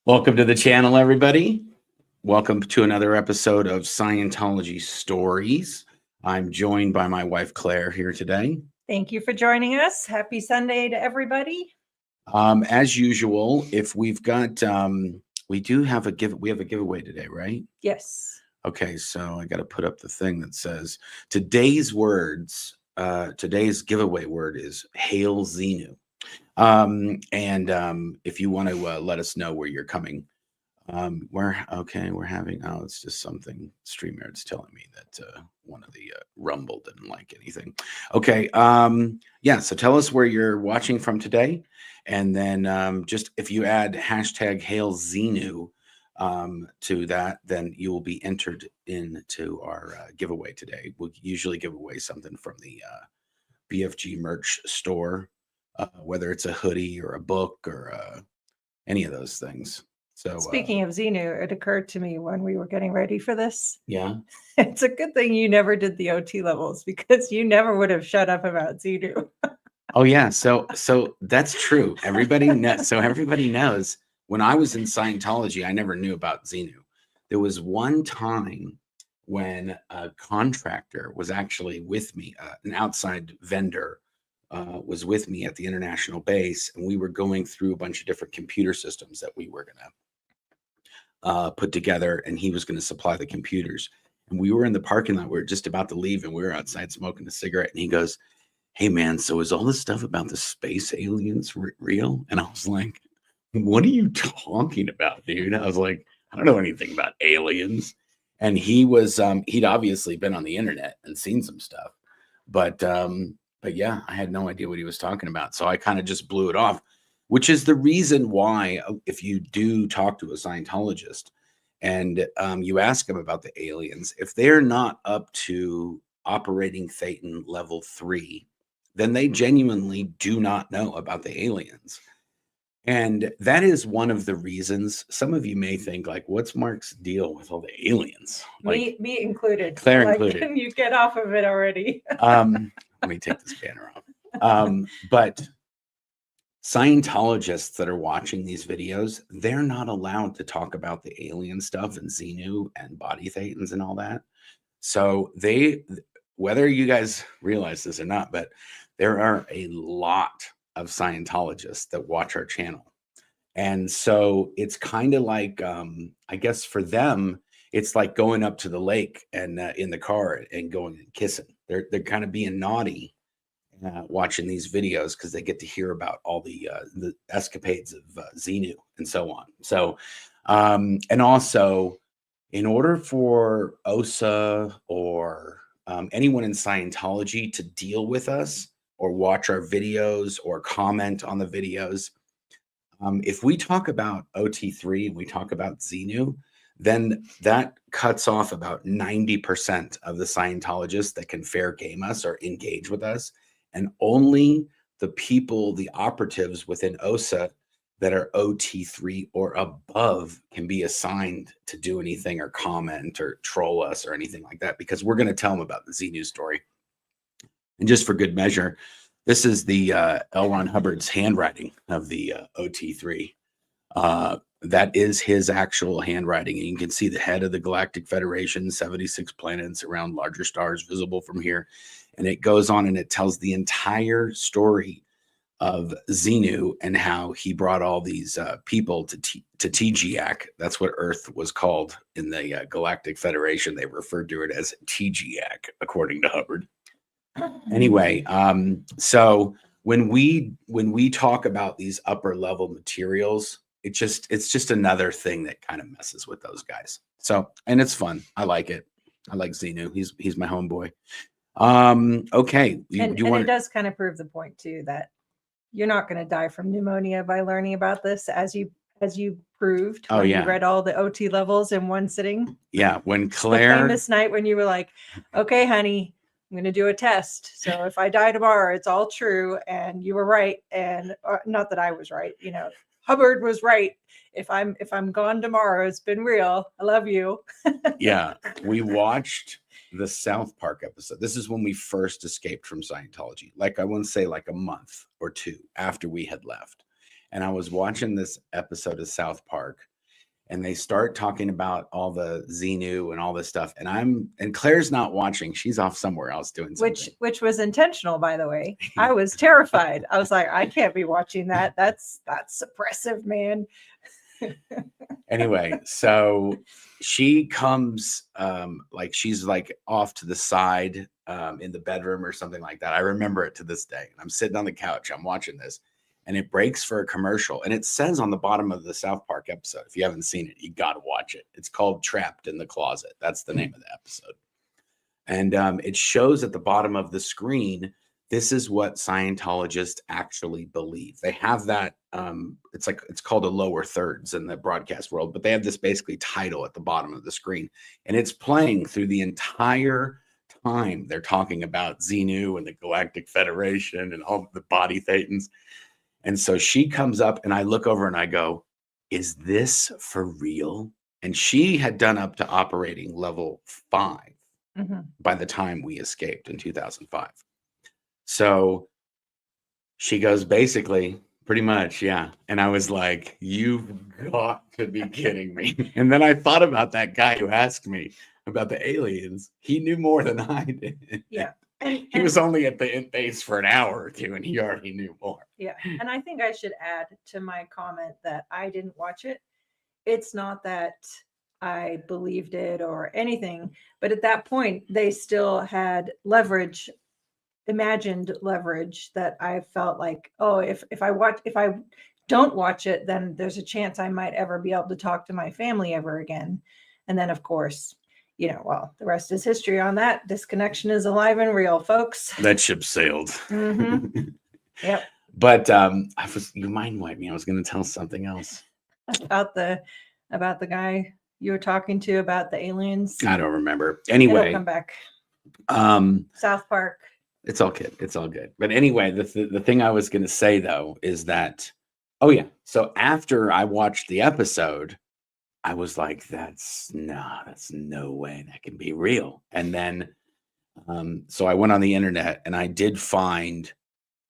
Welcome to the channel, everybody. Welcome to another episode of Scientology Stories. I'm joined by my wife, Claire, here today. Thank you for joining us. Happy Sunday to everybody. As usual, if we've got, we have a giveaway today, right? Yes. Okay, so I got to put up the thing that says today's today's giveaway word is Hail Xenu. If you want to let us know where you're coming, we're having, it's just something StreamYard's telling me that one of the Rumble didn't like anything. Okay, yeah, so tell us where you're watching from today, and then just if you add hashtag Hail Xenu to that, then you will be entered into our giveaway today. We'll usually give away something from the BFG merch store. Whether it's a hoodie or a book or any of those things. So speaking of Xenu, it occurred to me when we were getting ready for this. Yeah. It's a good thing you never did the OT levels because you never would have shut up about Xenu. Oh yeah. So that's true. Everybody knows. So everybody knows when I was in Scientology, I never knew about Xenu. There was one time when a contractor was actually with me, an outside vendor was with me at the international base, and we were going through a bunch of different computer systems that we were going to put together, and he was going to supply the computers. And we were in the parking lot. We were just about to leave, and we were outside smoking a cigarette. And he goes, "Hey, man, so is all this stuff about the space aliens real?" And I was like, "What are you talking about, dude?" I was like, "I don't know anything about aliens." And he was, he'd obviously been on the internet and seen some stuff, but yeah, I had no idea what he was talking about. So I kind of just blew it off, which is the reason why if you do talk to a Scientologist and you ask them about the aliens, if they're not up to operating Thetan level 3, then they genuinely do not know about the aliens. And that is one of the reasons some of you may think, like, what's Marc's deal with all the aliens? Like, me included. Claire like, included. Can you get off of it already? Let me take this banner off. But Scientologists that are watching these videos, they're not allowed to talk about the alien stuff and Xenu and body thetans and all that. So whether you guys realize this or not, but there are a lot of Scientologists that watch our channel. And so it's kind of like, I guess for them, it's like going up to the lake and in the car and going and kissing. They're kind of being naughty watching these videos because they get to hear about all the escapades of Xenu and so on. So, and also, in order for OSA or anyone in Scientology to deal with us or watch our videos or comment on the videos, if we talk about OT3, we talk about Xenu, then that cuts off about 90% of the Scientologists that can fair game us or engage with us. And only the people, the operatives within OSA that are OT3 or above can be assigned to do anything or comment or troll us or anything like that, because we're going to tell them about the Xenu story. And just for good measure, this is the L. Ron Hubbard's handwriting of the OT3. That is his actual handwriting. And you can see the head of the Galactic Federation, 76 planets around larger stars visible from here. And it goes on and it tells the entire story of Xenu and how he brought all these people to TGAC. That's what Earth was called in the Galactic Federation. They referred to it as TGAC, according to Hubbard. Anyway, so when we talk about these upper level materials, it's just another thing that kind of messes with those guys. So, and it's fun. I like it. I like Xenu. He's my homeboy. Okay. And it does kind of prove the point too that you're not going to die from pneumonia by learning about this, as you proved when you read all the OT levels in one sitting. Yeah, when Claire, the famous night when you were like, "Okay, honey, I'm going to do a test. So if I die tomorrow, it's all true." And you were right. And not that I was right, Hubbard was right. If I'm gone tomorrow, it's been real. I love you. Yeah, we watched the South Park episode. This is when we first escaped from Scientology. Like, I wouldn't say like a month or two after we had left. And I was watching this episode of South Park, and they start talking about all the Xenu and all this stuff. And Claire's not watching. She's off somewhere else doing something. Which was intentional, by the way. I was terrified. I was like, I can't be watching that. That's suppressive, man. Anyway, so she comes like she's like off to the side in the bedroom or something like that. I remember it to this day. I'm sitting on the couch, I'm watching this, and it breaks for a commercial, and it says on the bottom of the South Park episode, if you haven't seen it, you got to watch it. It's called Trapped in the Closet. That's the name of the episode. And it shows at the bottom of the screen, this is what Scientologists actually believe. They have that, it's called a lower thirds in the broadcast world, but they have this basically title at the bottom of the screen, and it's playing through the entire time they're talking about Xenu and the Galactic Federation and all the body thetans. And so she comes up, and I look over and I go, is this for real? And she had done up to operating level 5 by the time we escaped in 2005. So she goes, basically, pretty much, yeah. And I was like, you've got to be kidding me. And then I thought about that guy who asked me about the aliens. He knew more than I did. Yeah. He was only at the base for an hour or two, and he already knew more. Yeah. And I think I should add to my comment that I didn't watch it. It's not that I believed it or anything, but at that point, they still had leverage, imagined leverage, that I felt like, oh, if I don't watch it, then there's a chance I might ever be able to talk to my family ever again. And then, of course, well, the rest is history on that. Disconnection is alive and real, folks. That ship sailed. Yep. But you mind wiped me. I was going to tell something else about the guy you were talking to about the aliens. I don't remember. Anyway, it'll come back. South Park. It's all good. It's all good. But anyway, the thing I was going to say though is that, oh yeah. So after I watched the episode, I was like, that's no way that can be real. And then, so I went on the internet and I did find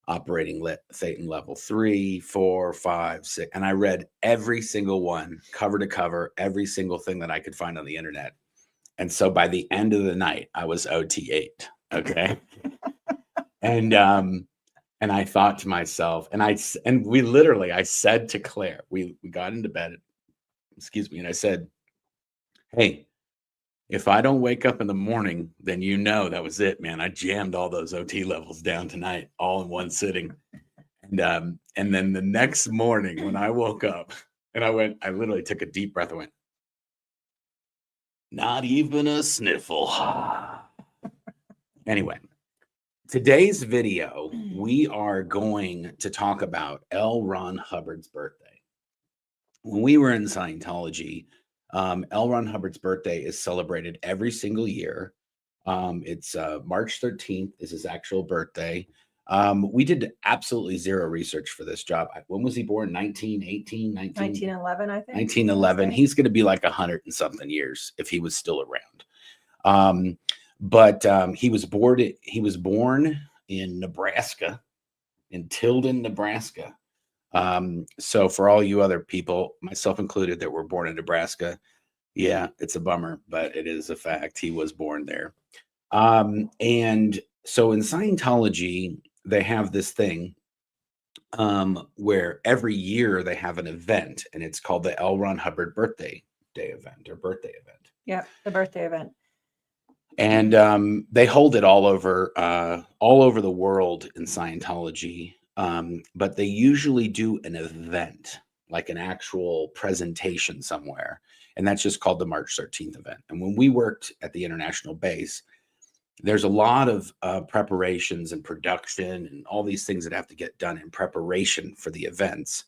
operating Thetan level 3, 4, 5, 6, and I read every single one, cover to cover, every single thing that I could find on the internet. And so by the end of the night, I was OT8. Okay. And I thought to myself, and I said to Claire, we got into bed, and I said, hey, if I don't wake up in the morning, then that was it, man. I jammed all those OT levels down tonight, all in one sitting. And then the next morning when I woke up, and I literally took a deep breath and went, not even a sniffle. Anyway, today's video, we are going to talk about L. Ron Hubbard's birthday. When we were in Scientology, L. Ron Hubbard's birthday is celebrated every single year. It's March 13th is his actual birthday. We did absolutely zero research for this job. When was he born? 1911, I think. 1911. He's going to be like 100 and something years if he was still around. But he was born in Nebraska, in Tilden, Nebraska. So for all you other people, myself included, that were born in Nebraska, yeah, it's a bummer, but it is a fact. He was born there. And so in Scientology, they have this thing where every year they have an event, and it's called the L. Ron Hubbard birthday event. Yeah, the birthday event. And they hold it all over the world in Scientology. But they usually do an event, like an actual presentation somewhere. And that's just called the March 13th event. And when we worked at the international base, there's a lot of preparations and production and all these things that have to get done in preparation for the events.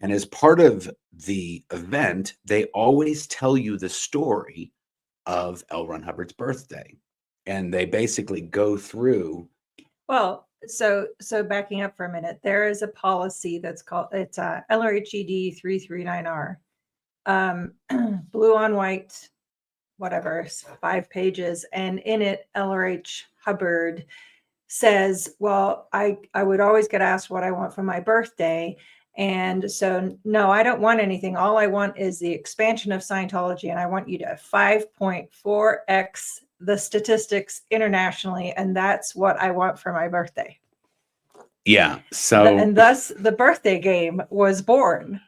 And as part of the event, they always tell you the story of L. Ron Hubbard's birthday. And they basically go through. Well, so backing up for a minute, there is a policy that's called, it's LRHED 339R, blue on white, whatever, 5 pages. And in it, LRH Hubbard says, well, I would always get asked what I want for my birthday. And so, no, I don't want anything. All I want is the expansion of Scientology, and I want you to 5.4x the statistics internationally, and that's what I want for my birthday. Yeah. So, And thus the birthday game was born.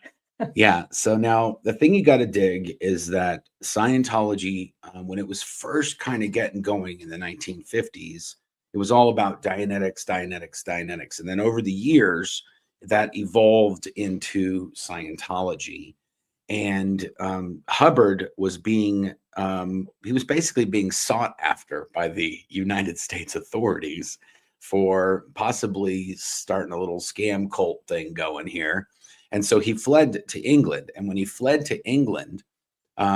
yeah. So now the thing you got to dig is that Scientology, when it was first kind of getting going in the 1950s, it was all about Dianetics, Dianetics, Dianetics. And then over the years, that evolved into Scientology. And Hubbard was he was basically being sought after by the United States authorities for possibly starting a little scam cult thing going here. And so he fled to England. And when he fled to England,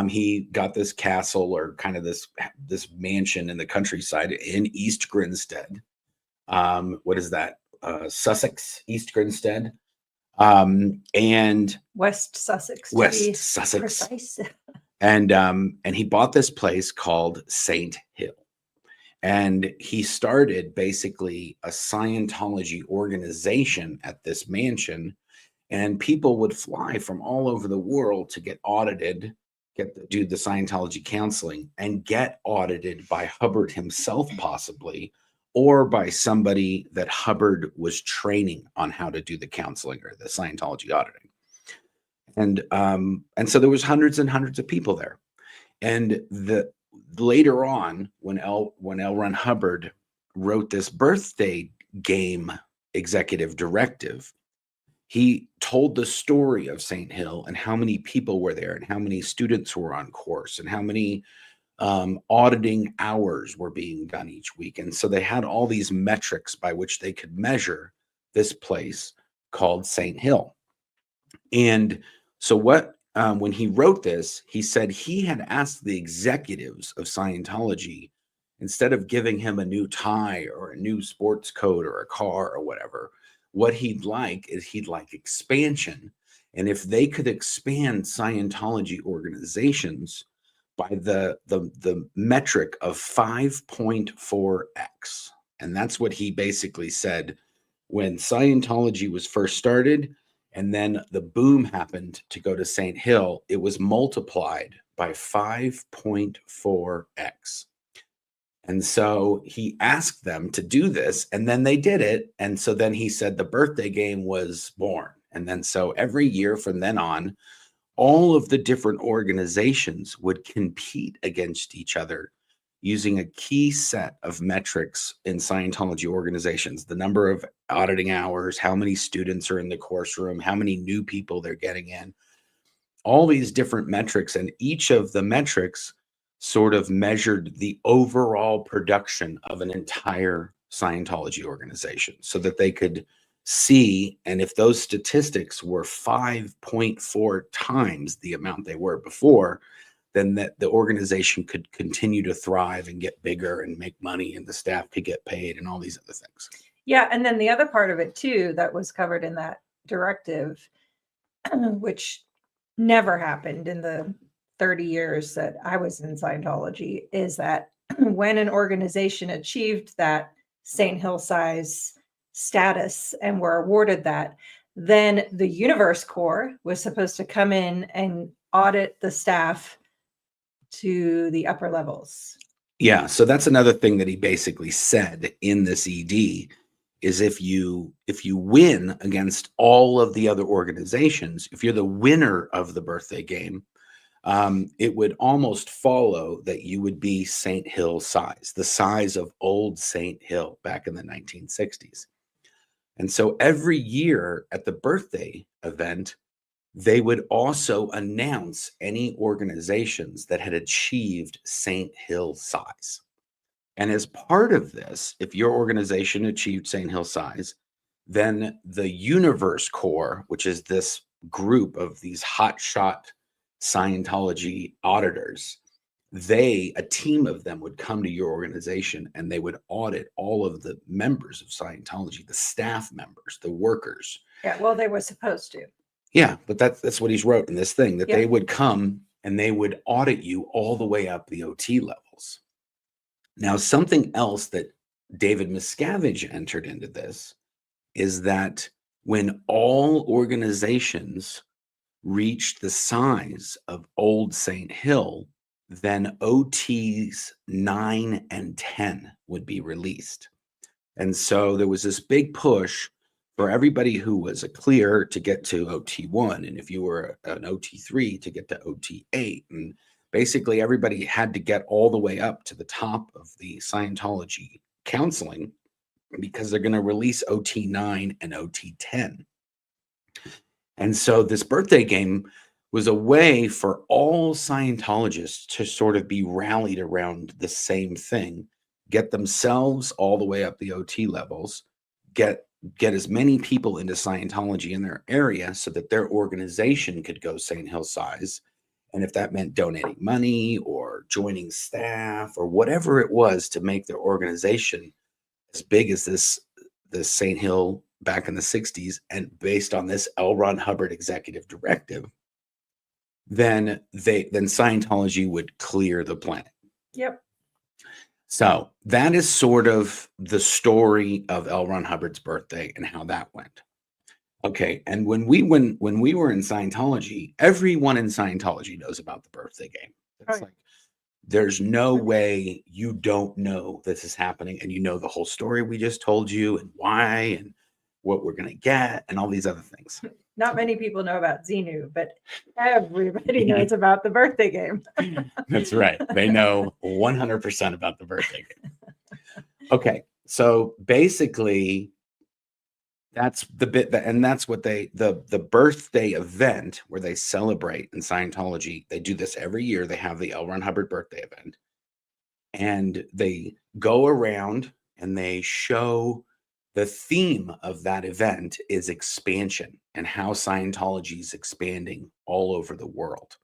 he got this castle, or kind of this mansion in the countryside in East Grinstead. What is that? Sussex, East Grinstead. And West Sussex, to West be Sussex. precise. And he bought this place called St. Hill. And he started basically a Scientology organization at this mansion. And people would fly from all over the world to get audited, do the Scientology counseling, and get audited by Hubbard himself, possibly, or by somebody that Hubbard was training on how to do the counseling or the Scientology auditing. And so there was hundreds and hundreds of people there. And later on, when L. Ron Hubbard wrote this birthday game executive directive, he told the story of St. Hill and how many people were there and how many students were on course and how many auditing hours were being done each week. And so they had all these metrics by which they could measure this place called St. Hill. And so when he wrote this, he said he had asked the executives of Scientology, instead of giving him a new tie or a new sports coat or a car or whatever, what he'd like expansion. And if they could expand Scientology organizations by the metric of 5.4x. And that's what he basically said when Scientology was first started. And then the boom happened to go to St. Hill, it was multiplied by 5.4x. And so he asked them to do this, and then they did it. And so then he said the birthday game was born. And then so every year from then on, all of the different organizations would compete against each other using a key set of metrics in Scientology organizations: the number of auditing hours, how many students are in the course room, how many new people they're getting in, all these different metrics. And each of the metrics sort of measured the overall production of an entire Scientology organization so that they could see. And if those statistics were 5.4 times the amount they were before, then that the organization could continue to thrive and get bigger and make money, and the staff could get paid and all these other things. Yeah. And then the other part of it too, that was covered in that directive, which never happened in the 30 years that I was in Scientology, is that when an organization achieved that St. Hill size status and were awarded that, then the Universe Corps was supposed to come in and audit the staff to the upper levels. Yeah, so that's another thing that he basically said in this ED is if you win against all of the other organizations, if you're the winner of the birthday game, it would almost follow that you would be St. Hill size, the size of old St. Hill back in the 1960s. And so every year at the birthday event, they would also announce any organizations that had achieved St. Hill size. And as part of this, if your organization achieved St. Hill size, then the Universe Corps, which is this group of these hotshot Scientology auditors, a team of them would come to your organization and they would audit all of the members of Scientology, the staff members, the workers. Yeah, well, they were supposed to. Yeah, but that's what he's wrote in this thing, that Yep. they would come and they would audit you all the way up the OT levels. Now, something else that David Miscavige entered into this is that when all organizations reached the size of Old St. Hill, then OTs 9 and 10 would be released. And so there was this big push for everybody who was a clear to get to OT1. And if you were an OT3 to get to OT8. And basically everybody had to get all the way up to the top of the Scientology counseling because they're going to release OT9 and OT10. And so this birthday game was a way for all Scientologists to sort of be rallied around the same thing, get themselves all the way up the OT levels, get as many people into Scientology in their area so that their organization could go St. Hill size. And if that meant donating money or joining staff or whatever it was to make their organization as big as this St. Hill back in the 60s, and based on this L. Ron Hubbard executive directive, then Scientology would clear the planet. Yep. So that is sort of the story of L. Ron Hubbard's birthday and how that went. Okay, and when we were in Scientology, everyone in Scientology knows about the birthday game. It's like there's no way you don't know this is happening, and you know the whole story we just told you and why and what we're going to get and all these other things. Not many people know about Xenu, but everybody knows about the birthday game. That's right. They know 100% about the birthday game. Okay, so basically that's the bit that, and that's what the birthday event where they celebrate in Scientology. They do this every year. They have the L. Ron Hubbard birthday event, and they go around and they show the theme of that event is expansion and how Scientology is expanding all over the world.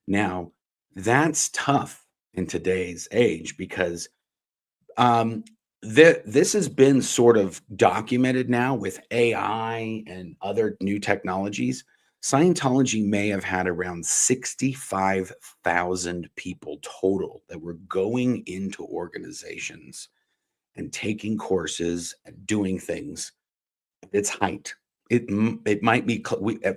Now, that's tough in today's age because this has been sort of documented now with AI and other new technologies. Scientology may have had around 65,000 people total that were going into organizations and taking courses and doing things at its height. It might be,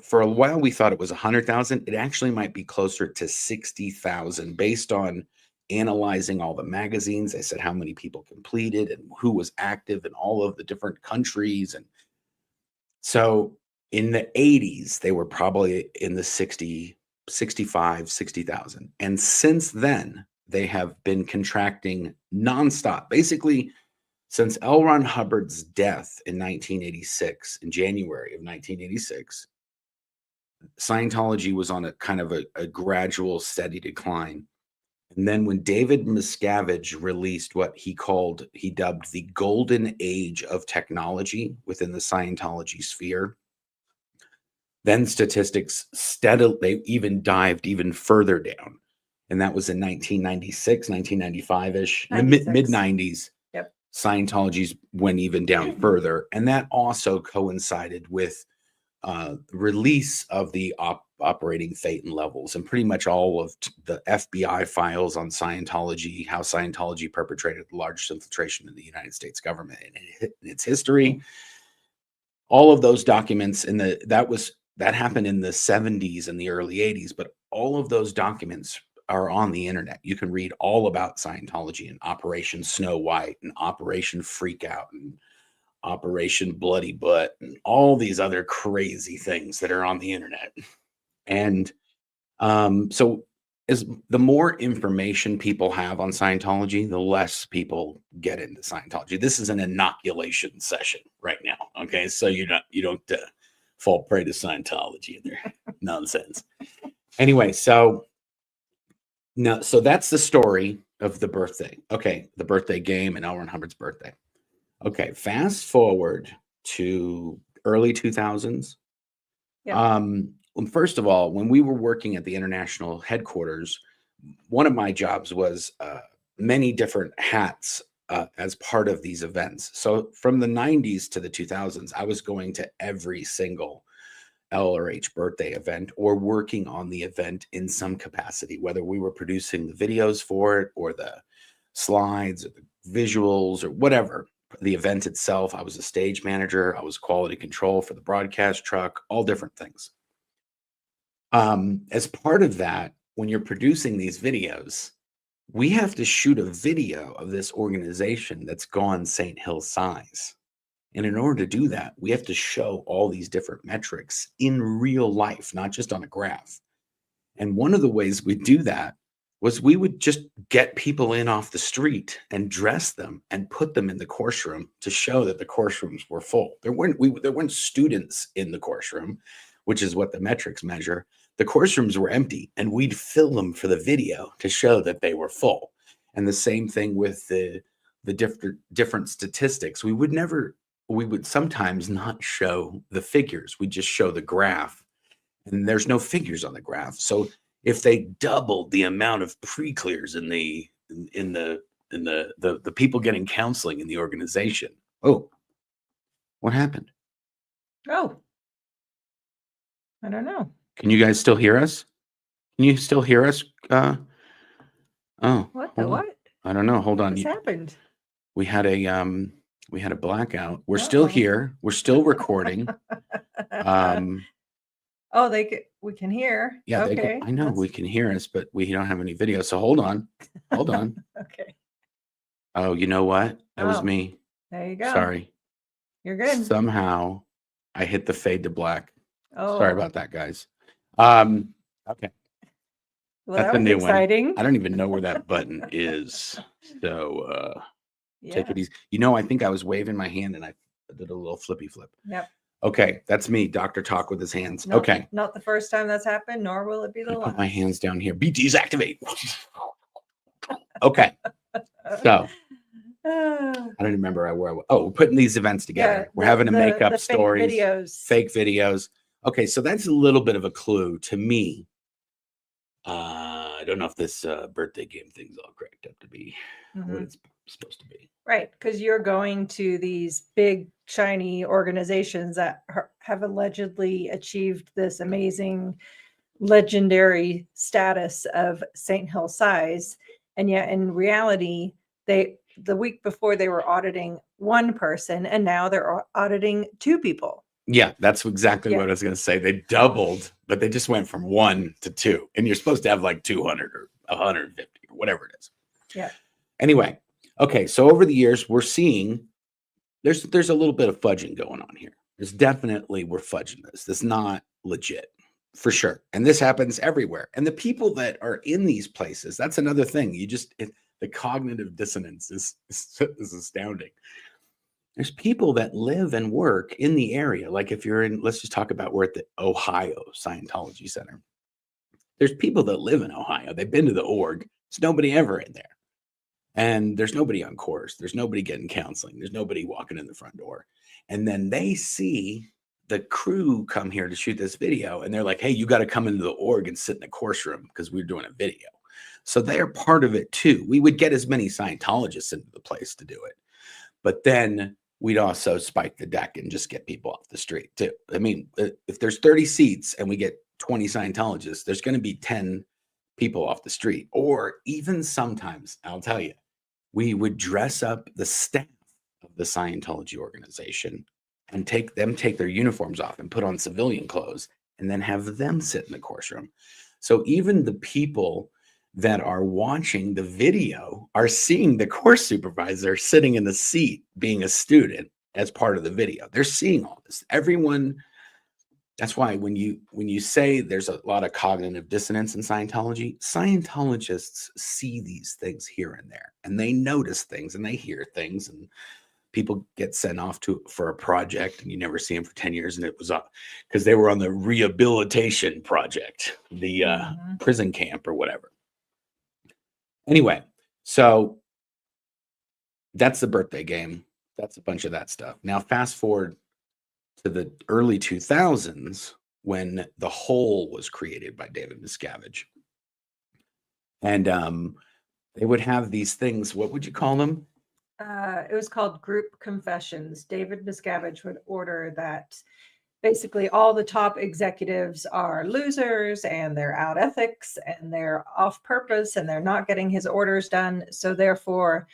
for a while we thought it was 100,000. It actually might be closer to 60,000 based on analyzing all the magazines. They said how many people completed and who was active in all of the different countries. And so in the 80s, they were probably in the 60,000. And since then, they have been contracting nonstop. Basically, since L. Ron Hubbard's death in 1986, in January of 1986, Scientology was on a kind of a gradual, steady decline. And then when David Miscavige released what he dubbed the golden age of technology within the Scientology sphere, then statistics steadily, they even dived even further down. And that was in 1996, 1995-ish, the mid-90s. Yep. Scientology's went even down further. And that also coincided with release of the operating Thetan levels and pretty much all of the FBI files on Scientology, how Scientology perpetrated the largest infiltration in the United States government in its history. All of those documents that happened in the 70s and the early 80s, but all of those documents are on the internet. You can read all about Scientology and Operation Snow White and Operation Freakout and Operation Bloody Butt and all these other crazy things that are on the internet. And so as the more information people have on Scientology, the less people get into Scientology. This is an inoculation session right now. Okay. So you don't fall prey to Scientology and their nonsense. Anyway, so that's the story of the birthday. Okay. The birthday game and L. Ron Hubbard's birthday. Okay. Fast forward to early 2000s. Yeah. First of all, when we were working at the international headquarters, one of my jobs was many different hats as part of these events. So from the 90s to the 2000s, I was going to every single L or H birthday event or working on the event in some capacity, whether we were producing the videos for it or the slides or the visuals or whatever, the event itself. I was a stage manager. I was quality control for the broadcast truck, all different things. As part of that, when you're producing these videos, we have to shoot a video of this organization that's gone St. Hill size. And in order to do that, we have to show all these different metrics in real life, not just on a graph. And one of the ways we do that was we would just get people in off the street and dress them and put them in the course room to show that the course rooms were full. There weren't students in the course room, which is what the metrics measure. The course rooms were empty, and we'd fill them for the video to show that they were full. And the same thing with the different statistics. We would sometimes not show the figures. We just show the graph, and there's no figures on the graph. So if they doubled the amount of pre-clears in the people getting counseling in the organization, oh, what happened? Oh, I don't know. Can you guys still hear us? Can you still hear us? Oh, What the what? I don't know. Hold on. What's happened? We had a blackout. We're still here. We're still recording. Oh, we can hear. Yeah, okay. I know we can hear us, but we don't have any video. So hold on. Hold on. Okay. Oh, you know what? That was me. There you go. Sorry. You're good. Somehow I hit the fade to black. Oh, sorry about that, guys. Okay. Well, that's that a new exciting. one. I don't even know where that button is. So take it Yeah. easy. You know, I think I was waving my hand and I did a little flippy flip. Yep. Okay, that's me, Dr. Talk with his hands. Not- Okay. Not the first time that's happened, nor will it be the I put last. my hands down here. BTs activate. Okay. So I don't remember where I was. Oh, we're putting these events together. Yeah, we're having to make up the stories, fake videos. fake videos. Okay, so that's a little bit of a clue to me. I don't know if this birthday game thing's all cracked up to be what it's supposed to be. Right, because you're going to these big, shiny organizations that have allegedly achieved this amazing, legendary status of St. Hill size. And yet in reality, the week before they were auditing one person, and now they're auditing two people. Yeah, that's exactly what I was going to say. They doubled, but they just went from 1 to 2. And you're supposed to have like 200 or 150 or whatever it is. Yeah. Anyway, okay, so over the years, we're seeing there's a little bit of fudging going on here. There's definitely, we're fudging this. This is not legit, for sure. And this happens everywhere. And the people that are in these places, that's another thing. The cognitive dissonance is astounding. There's people that live and work in the area. Like if you're in, let's just talk about, we're at the Ohio Scientology Center. There's people that live in Ohio. They've been to the org. There's nobody ever in there. And there's nobody on course. There's nobody getting counseling. There's nobody walking in the front door. And then they see the crew come here to shoot this video. And they're like, hey, you got to come into the org and sit in the course room because we're doing a video. So they're part of it too. We would get as many Scientologists into the place to do it. But then we'd also spike the deck and just get people off the street too. I mean, if there's 30 seats and we get 20 Scientologists, there's going to be 10 people off the street. Or even sometimes, I'll tell you, we would dress up the staff of the Scientology organization and take their uniforms off and put on civilian clothes and then have them sit in the course room. So even the people that are watching the video are seeing the course supervisor sitting in the seat being a student as part of the video. They're seeing all this. Everyone, that's why when you say there's a lot of cognitive dissonance in Scientology, Scientologists see these things here and there, and they notice things and they hear things, and people get sent off for a project and you never see them for 10 years. And it was because they were on the rehabilitation project, the prison camp or whatever. Anyway, so that's the birthday game. That's a bunch of that stuff. Now, fast forward to the early 2000s when the Whole was created by David Miscavige. And they would have these things. What would you call them? It was called group confessions. David Miscavige would order that basically all the top executives are losers and they're out ethics and they're off purpose and they're not getting his orders done. So therefore,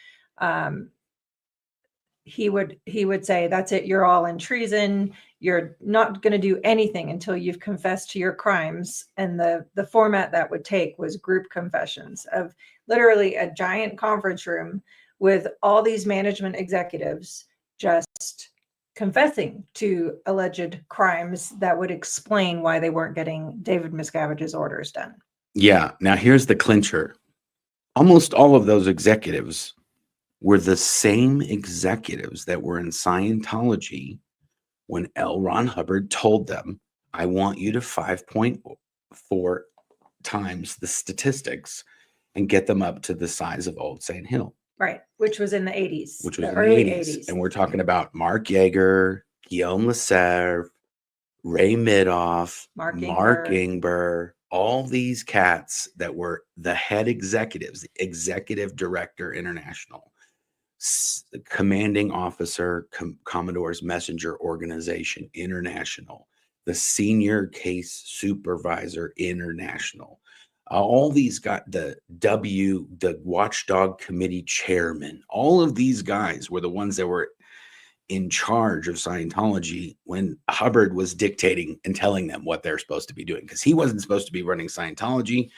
he would say, that's it, you're all in treason. You're not going to do anything until you've confessed to your crimes. And the format that would take was group confessions of literally a giant conference room with all these management executives just confessing to alleged crimes that would explain why they weren't getting David Miscavige's orders done. Yeah. Now here's the clincher. Almost all of those executives were the same executives that were in Scientology when L. Ron Hubbard told them, I want you to 5.4 times the statistics and get them up to the size of Old St. Hill. Right, which was in the 80s. Which was in early the 80s. And we're talking about Marc Yeager, Guillaume Lesserre, Ray Midoff, Mark Ingber, all these cats that were the head executives, executive director international, commanding officer, Commodore's Messenger Organization International, the senior case supervisor international. All these got the Watchdog Committee chairman. All of these guys were the ones that were in charge of Scientology when Hubbard was dictating and telling them what they're supposed to be doing, because he wasn't supposed to be running Scientology,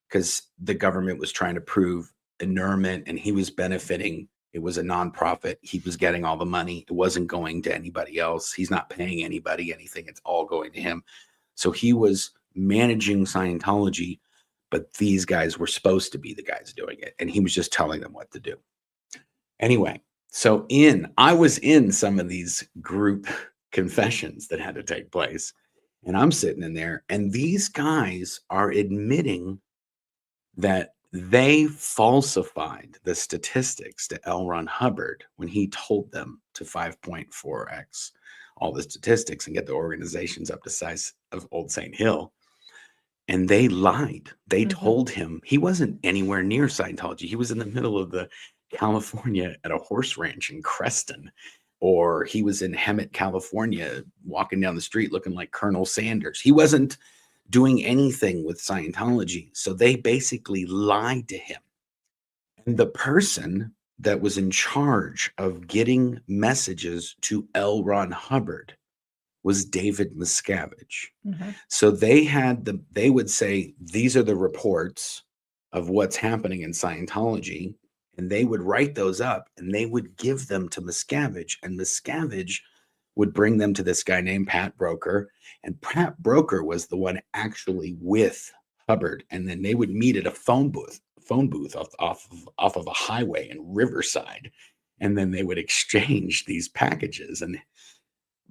because the government was trying to prove inurement and he was benefiting. It was a nonprofit. He was getting all the money. It wasn't going to anybody else. He's not paying anybody anything. It's all going to him. So he was managing Scientology, but these guys were supposed to be the guys doing it. And he was just telling them what to do. Anyway, so I was in some of these group confessions that had to take place. And I'm sitting in there, and these guys are admitting that they falsified the statistics to L. Ron Hubbard when he told them to 5.4x all the statistics and get the organizations up to size of Old St. Hill. And they lied. They told him he wasn't anywhere near Scientology. He was in the middle of the California at a horse ranch in Creston, or he was in Hemet, California, walking down the street looking like Colonel Sanders. He wasn't doing anything with Scientology. So they basically lied to him. And the person that was in charge of getting messages to L. Ron Hubbard was David Miscavige. So they would say, these are the reports of what's happening in Scientology. And they would write those up and they would give them to Miscavige, and Miscavige would bring them to this guy named Pat Broker. And Pat Broker was the one actually with Hubbard. And then they would meet at a phone booth off of a highway in Riverside. And then they would exchange these packages. And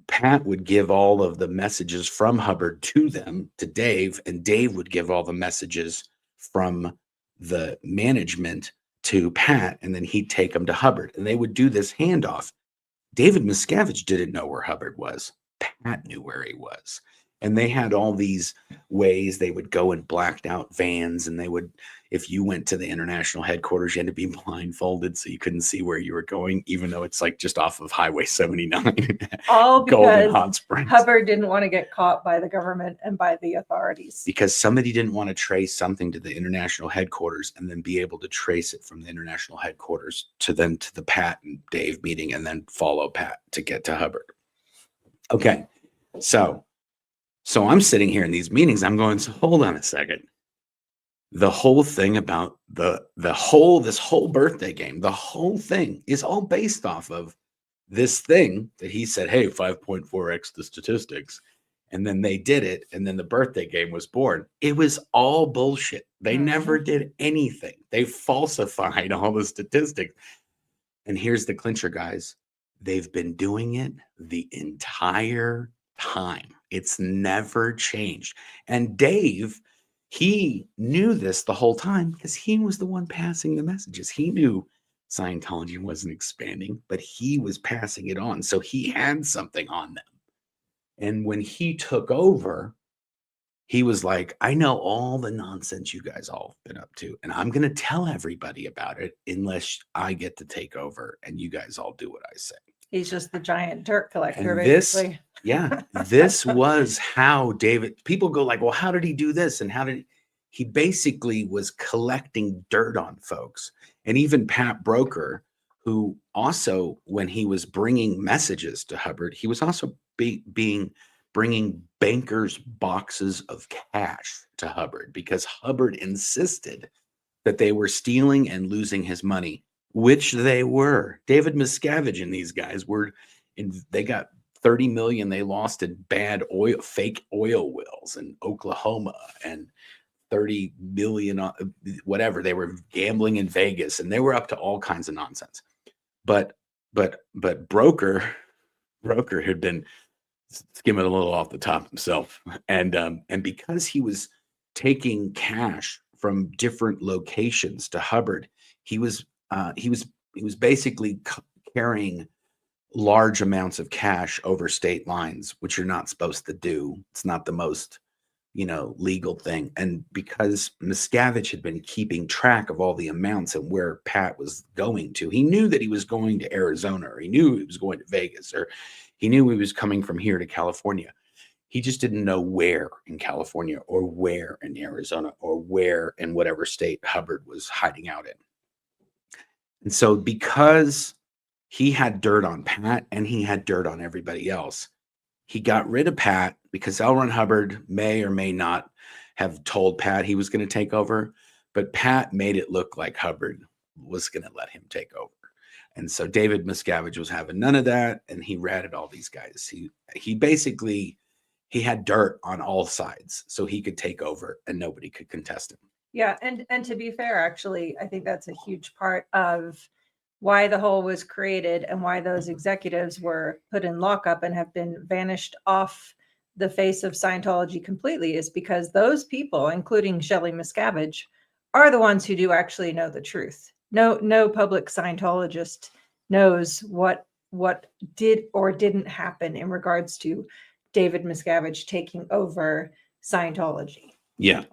Pat would give all of the messages from Hubbard to them, to Dave, and Dave would give all the messages from the management to Pat, and then he'd take them to Hubbard, and they would do this handoff. David Miscavige didn't know where Hubbard was. Pat knew where he was. And they had all these ways they would go in blacked out vans, and they would, if you went to the international headquarters, you had to be blindfolded so you couldn't see where you were going, even though it's like just off of Highway 79. All Golden because Hot Springs. Hubbard didn't want to get caught by the government and by the authorities. Because somebody didn't want to trace something to the international headquarters and then be able to trace it from the international headquarters to the Pat and Dave meeting and then follow Pat to get to Hubbard. Okay, so I'm sitting here in these meetings. I'm going, so hold on a second. The whole thing about this whole birthday game, the whole thing is all based off of this thing that he said, hey, 5.4x the statistics. And then they did it. And then the birthday game was born. It was all bullshit. They never did anything. They falsified all the statistics. And here's the clincher, guys. They've been doing it the entire time. It's never changed. And Dave, he knew this the whole time because he was the one passing the messages. He knew Scientology wasn't expanding, but he was passing it on. So he had something on them. And when he took over, he was like, I know all the nonsense you guys all have been up to, and I'm going to tell everybody about it unless I get to take over and you guys all do what I say. He's just the giant dirt collector, And basically. this was how people go like, well, how did he do this? And he basically was collecting dirt on folks. And even Pat Broker, who also, when he was bringing messages to Hubbard, he was also bringing bankers' boxes of cash to Hubbard, because Hubbard insisted that they were stealing and losing his money, which they were. David Miscavige and these guys were, they got 30 million they lost in bad oil, fake oil wells in Oklahoma, and 30 million, whatever. They were gambling in Vegas, and they were up to all kinds of nonsense. But Broker had been skimming a little off the top himself, and because he was taking cash from different locations to Hubbard, he was basically carrying large amounts of cash over state lines, which you're not supposed to do. It's not the most, legal thing. And because Miscavige had been keeping track of all the amounts and where Pat was going to, he knew that he was going to Arizona, or he knew he was going to Vegas, or he knew he was coming from here to California. He just didn't know where in California, or where in Arizona, or where in whatever state Hubbard was hiding out in. And so because he had dirt on Pat and he had dirt on everybody else, he got rid of Pat, because L. Ron Hubbard may or may not have told Pat he was going to take over, but Pat made it look like Hubbard was going to let him take over. And so David Miscavige was having none of that, and he ratted all these guys. He basically, he had dirt on all sides, so he could take over and nobody could contest him. Yeah, and to be fair, actually, I think that's a huge part of why the hole was created and why those executives were put in lockup and have been vanished off the face of Scientology completely, is because those people, including Shelley Miscavige, are the ones who do actually know the truth. No public Scientologist knows what did or didn't happen in regards to David Miscavige taking over Scientology. Yeah.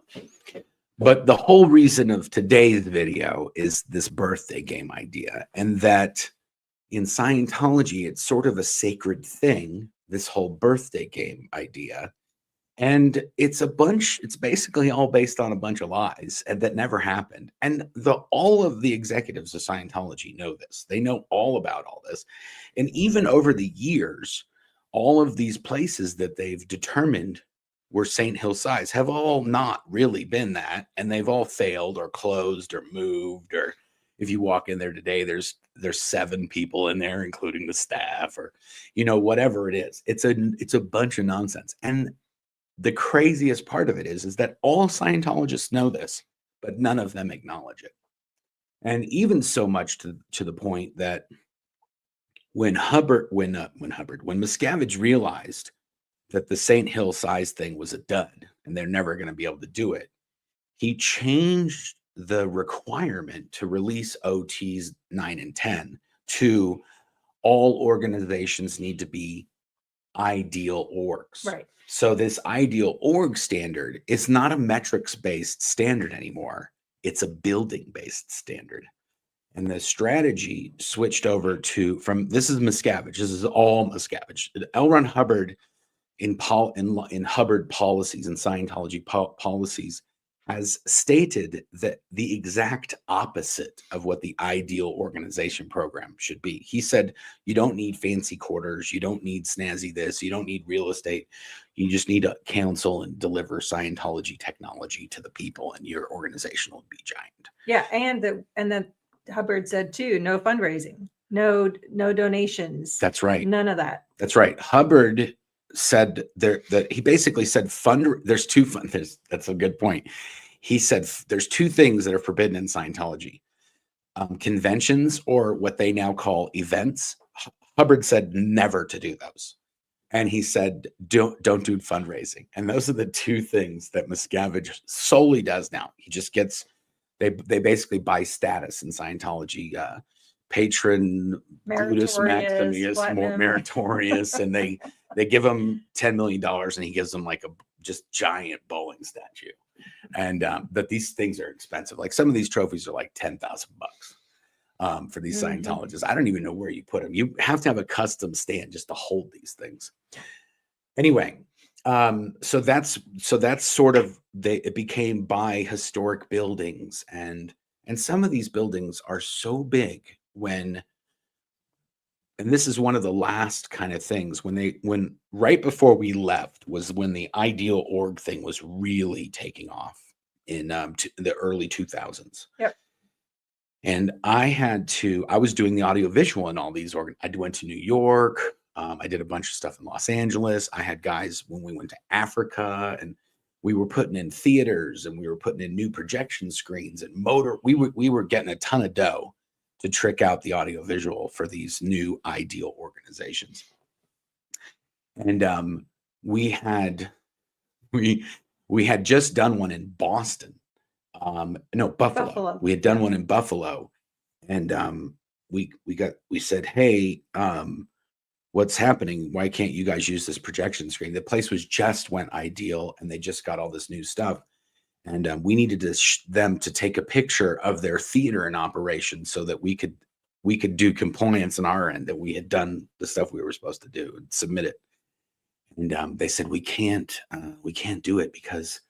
But the whole reason of today's video is this birthday game idea, and that in Scientology, it's sort of a sacred thing, this whole birthday game idea. And it's basically all based on a bunch of lies, and that never happened. And all of the executives of Scientology know this. They know all about all this. And even over the years, all of these places that they've determined were St. Hill size have all not really been that, and they've all failed or closed or moved. Or if you walk in there today, there's 7 people in there, including the staff, or whatever it is. It's a bunch of nonsense. And the craziest part of it is that all Scientologists know this, but none of them acknowledge it. And even so much to the point that when Miscavige realized that the St. Hill size thing was a dud and they're never going to be able to do it, he changed the requirement to release OTs 9 and 10 to all organizations need to be ideal orgs. Right. So this ideal org standard is not a metrics-based standard anymore. It's a building-based standard. And the strategy switched over this is Miscavige. This is all Miscavige. L. Ron Hubbard in Hubbard policies and Scientology policies has stated that the exact opposite of what the ideal organization program should be. He said, you don't need fancy quarters. You don't need snazzy this. You don't need real estate. You just need to counsel and deliver Scientology technology to the people, and your organization will be giant. Yeah, and then Hubbard said too, no fundraising, no donations. That's right. None of that. That's right. Hubbard said that he basically said that's a good point. He said there's 2 things that are forbidden in Scientology: conventions, or what they now call events. Hubbard said never to do those, and he said don't do fundraising. And those are the 2 things that Miscavige solely does now. He just gets they basically buy status in Scientology. Patron, Glutus Maximus, meritorious, and they give him $10 million, and he gives them like a just giant bowling statue. And that these things are expensive. Like some of these trophies are like $10,000 for these Scientologists. I don't even know where you put them. You have to have a custom stand just to hold these things. Anyway, so that's sort of it became by historic buildings, and some of these buildings are so big when and this is one of the last kind of things when right before we left was when the ideal org thing was really taking off in the early 2000s. Yep. And I was doing the audiovisual in all these I went to New York. I did a bunch of stuff in Los Angeles. I had guys when we went to Africa, and we were putting in theaters, and we were putting in new projection screens and we were getting a ton of dough to trick out the audiovisual for these new ideal organizations. And we had just done one in Boston. No, Buffalo. We had done one in Buffalo, and we said, hey, what's happening? Why can't you guys use this projection screen? The place just went ideal, and they just got all this new stuff. And we needed them to take a picture of their theater in operation so that we could do compliance on our end, that we had done the stuff we were supposed to do and submit it. And they said, we can't do it because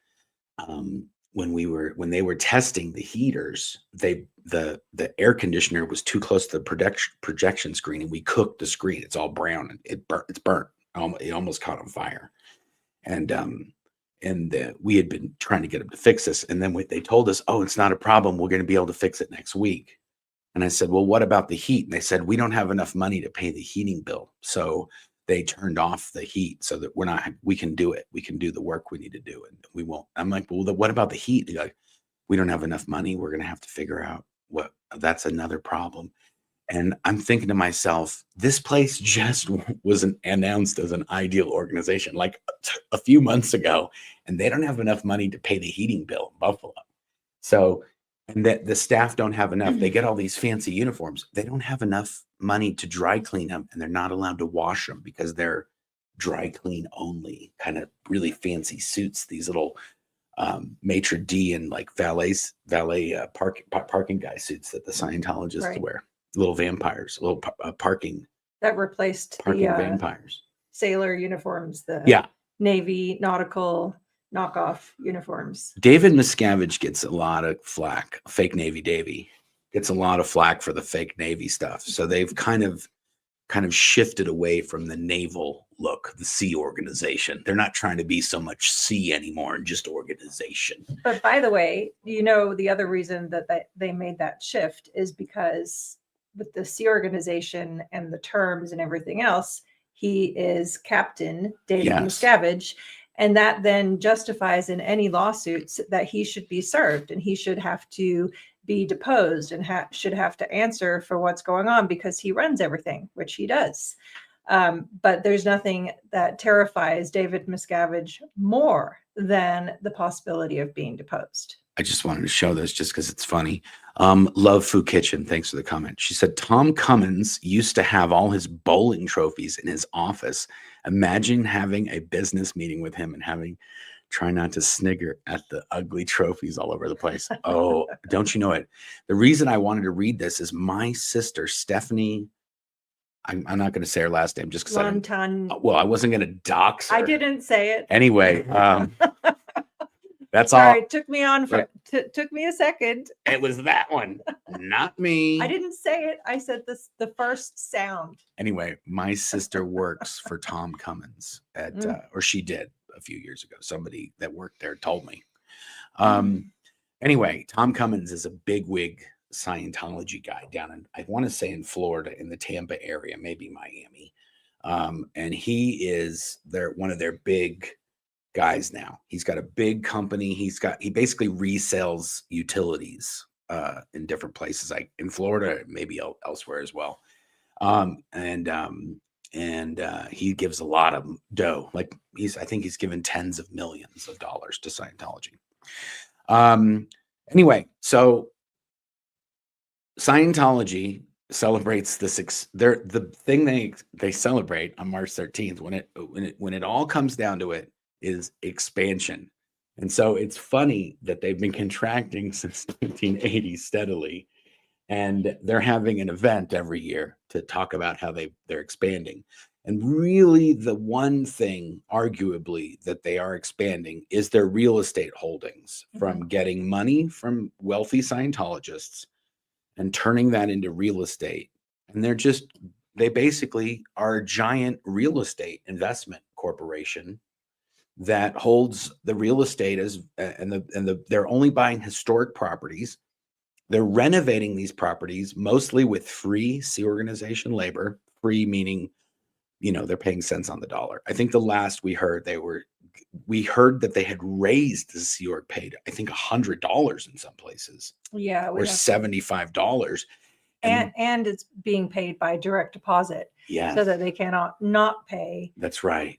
when they were testing the heaters, the air conditioner was too close to the projection screen, and we cooked the screen. It's all brown and it's burnt. It almost caught on fire. And we had been trying to get them to fix this. And then they told us, oh, it's not a problem. We're going to be able to fix it next week. And I said, well, what about the heat? And they said, we don't have enough money to pay the heating bill. So they turned off the heat so that we can do it. We can do the work we need to do. And we won't. I'm like, well, what about the heat? They're like, we don't have enough money. We're going to have to figure out that's another problem. And I'm thinking to myself, this place just wasn't announced as an ideal organization like a few months ago, and they don't have enough money to pay the heating bill in Buffalo. So, and that the staff don't have enough. They get all these fancy uniforms. They don't have enough money to dry clean them, and they're not allowed to wash them because they're dry clean only, kind of really fancy suits, these little maitre d' and like valet parking guy suits that the Scientologists wear. Little vampires, little parking that replaced the vampires, sailor uniforms, the Navy nautical knockoff uniforms. David Miscavige gets a lot of flack. Fake Navy Davy gets a lot of flack for the fake Navy stuff. So they've kind of shifted away from the naval look, the sea organization. They're not trying to be so much sea anymore, and just organization. But by the way, the other reason that they made that shift is because with the sea organization and the terms and everything else, he is Captain David Miscavige, and that then justifies in any lawsuits that he should be served, and he should have to be deposed and should have to answer for what's going on because he runs everything, which he does. But there's nothing that terrifies David Miscavige more than the possibility of being deposed. I just wanted to show this just because it's funny. Love Food Kitchen, thanks for the comment. She said, Tom Cummins used to have all his bowling trophies in his office. Imagine having a business meeting with him and try not to snigger at the ugly trophies all over the place. Oh, don't you know it? The reason I wanted to read this is my sister, Stephanie, I'm not going to say her last name just because I wasn't going to dox her. I didn't say it. Anyway, that's Sorry, all. It took me took me a second. It was that one, not me. I didn't say it. I said the first sound. Anyway, my sister works for Tom Cummins or she did a few years ago. Somebody that worked there told me. Anyway, Tom Cummins is a bigwig Scientology guy down in, I want to say in Florida, in the Tampa area, maybe Miami. And he is one of their big guys now. He's got a big company. He basically resells utilities in different places, like in Florida, maybe elsewhere as well. And he gives a lot of dough. Like I think he's given tens of millions of dollars to Scientology. Anyway, so Scientology celebrates the thing they celebrate on March 13th when it all comes down to it is expansion. And so it's funny that they've been contracting since 1980 steadily, and they're having an event every year to talk about how they're expanding. And really the one thing arguably that they are expanding is their real estate holdings, from getting money from wealthy Scientologists and turning that into real estate. And they're just they basically are a giant real estate investment corporation that holds the real estate as they're only buying historic properties. They're renovating these properties mostly with free Sea Organization labor. Free meaning, they're paying cents on the dollar. I think the last we heard that they had raised the Sea Org paid, I think $100 in some places. Yeah, or $75. And it's being paid by direct deposit. Yes. So that they cannot not pay. That's right.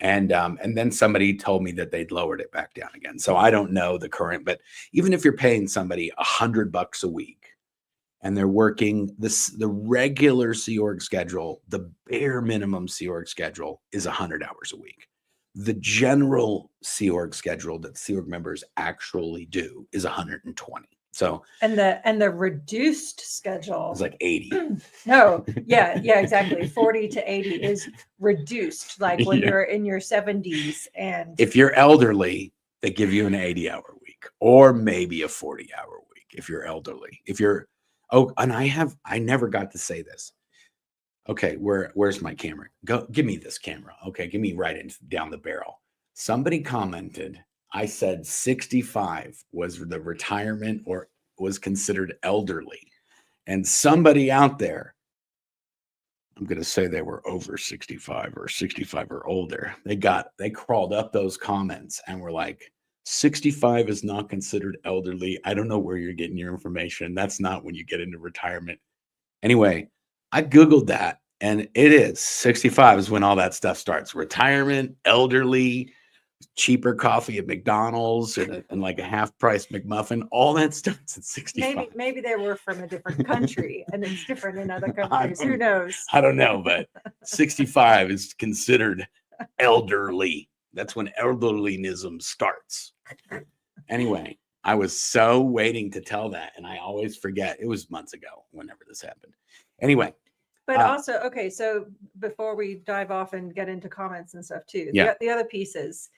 And then somebody told me that they'd lowered it back down again. So I don't know the current, but even if you're paying somebody $100 a week and they're working the regular Sea Org schedule, the bare minimum Sea Org schedule is 100 hours a week. The general Sea Org schedule that Sea Org members actually do is 120. So and the reduced schedule is like 80. No, yeah, exactly. 40 to 80 is reduced, like when you're in your 70s. And if you're elderly, they give you an 80-hour week or maybe a 40-hour week if you're elderly. And I never got to say this. Okay, where's my camera? Go give me this camera. Okay, give me right down the barrel. Somebody commented, I said 65 was the retirement or was considered elderly. And somebody out there, I'm going to say they were over 65 or 65 or older. They crawled up those comments and were like, 65 is not considered elderly. I don't know where you're getting your information. That's not when you get into retirement. Anyway, I Googled that and it is 65 is when all that stuff starts. Retirement, elderly, cheaper coffee at McDonald's and like a half-price McMuffin. All that starts at 65. Maybe they were from a different country and it's different in other countries. Who knows? I don't know, but 65 is considered elderly. That's when elderlyism starts. Anyway, I was so waiting to tell that, and I always forget. It was months ago whenever this happened. Anyway. But also, okay, so before we dive off and get into comments and stuff too, the other piece is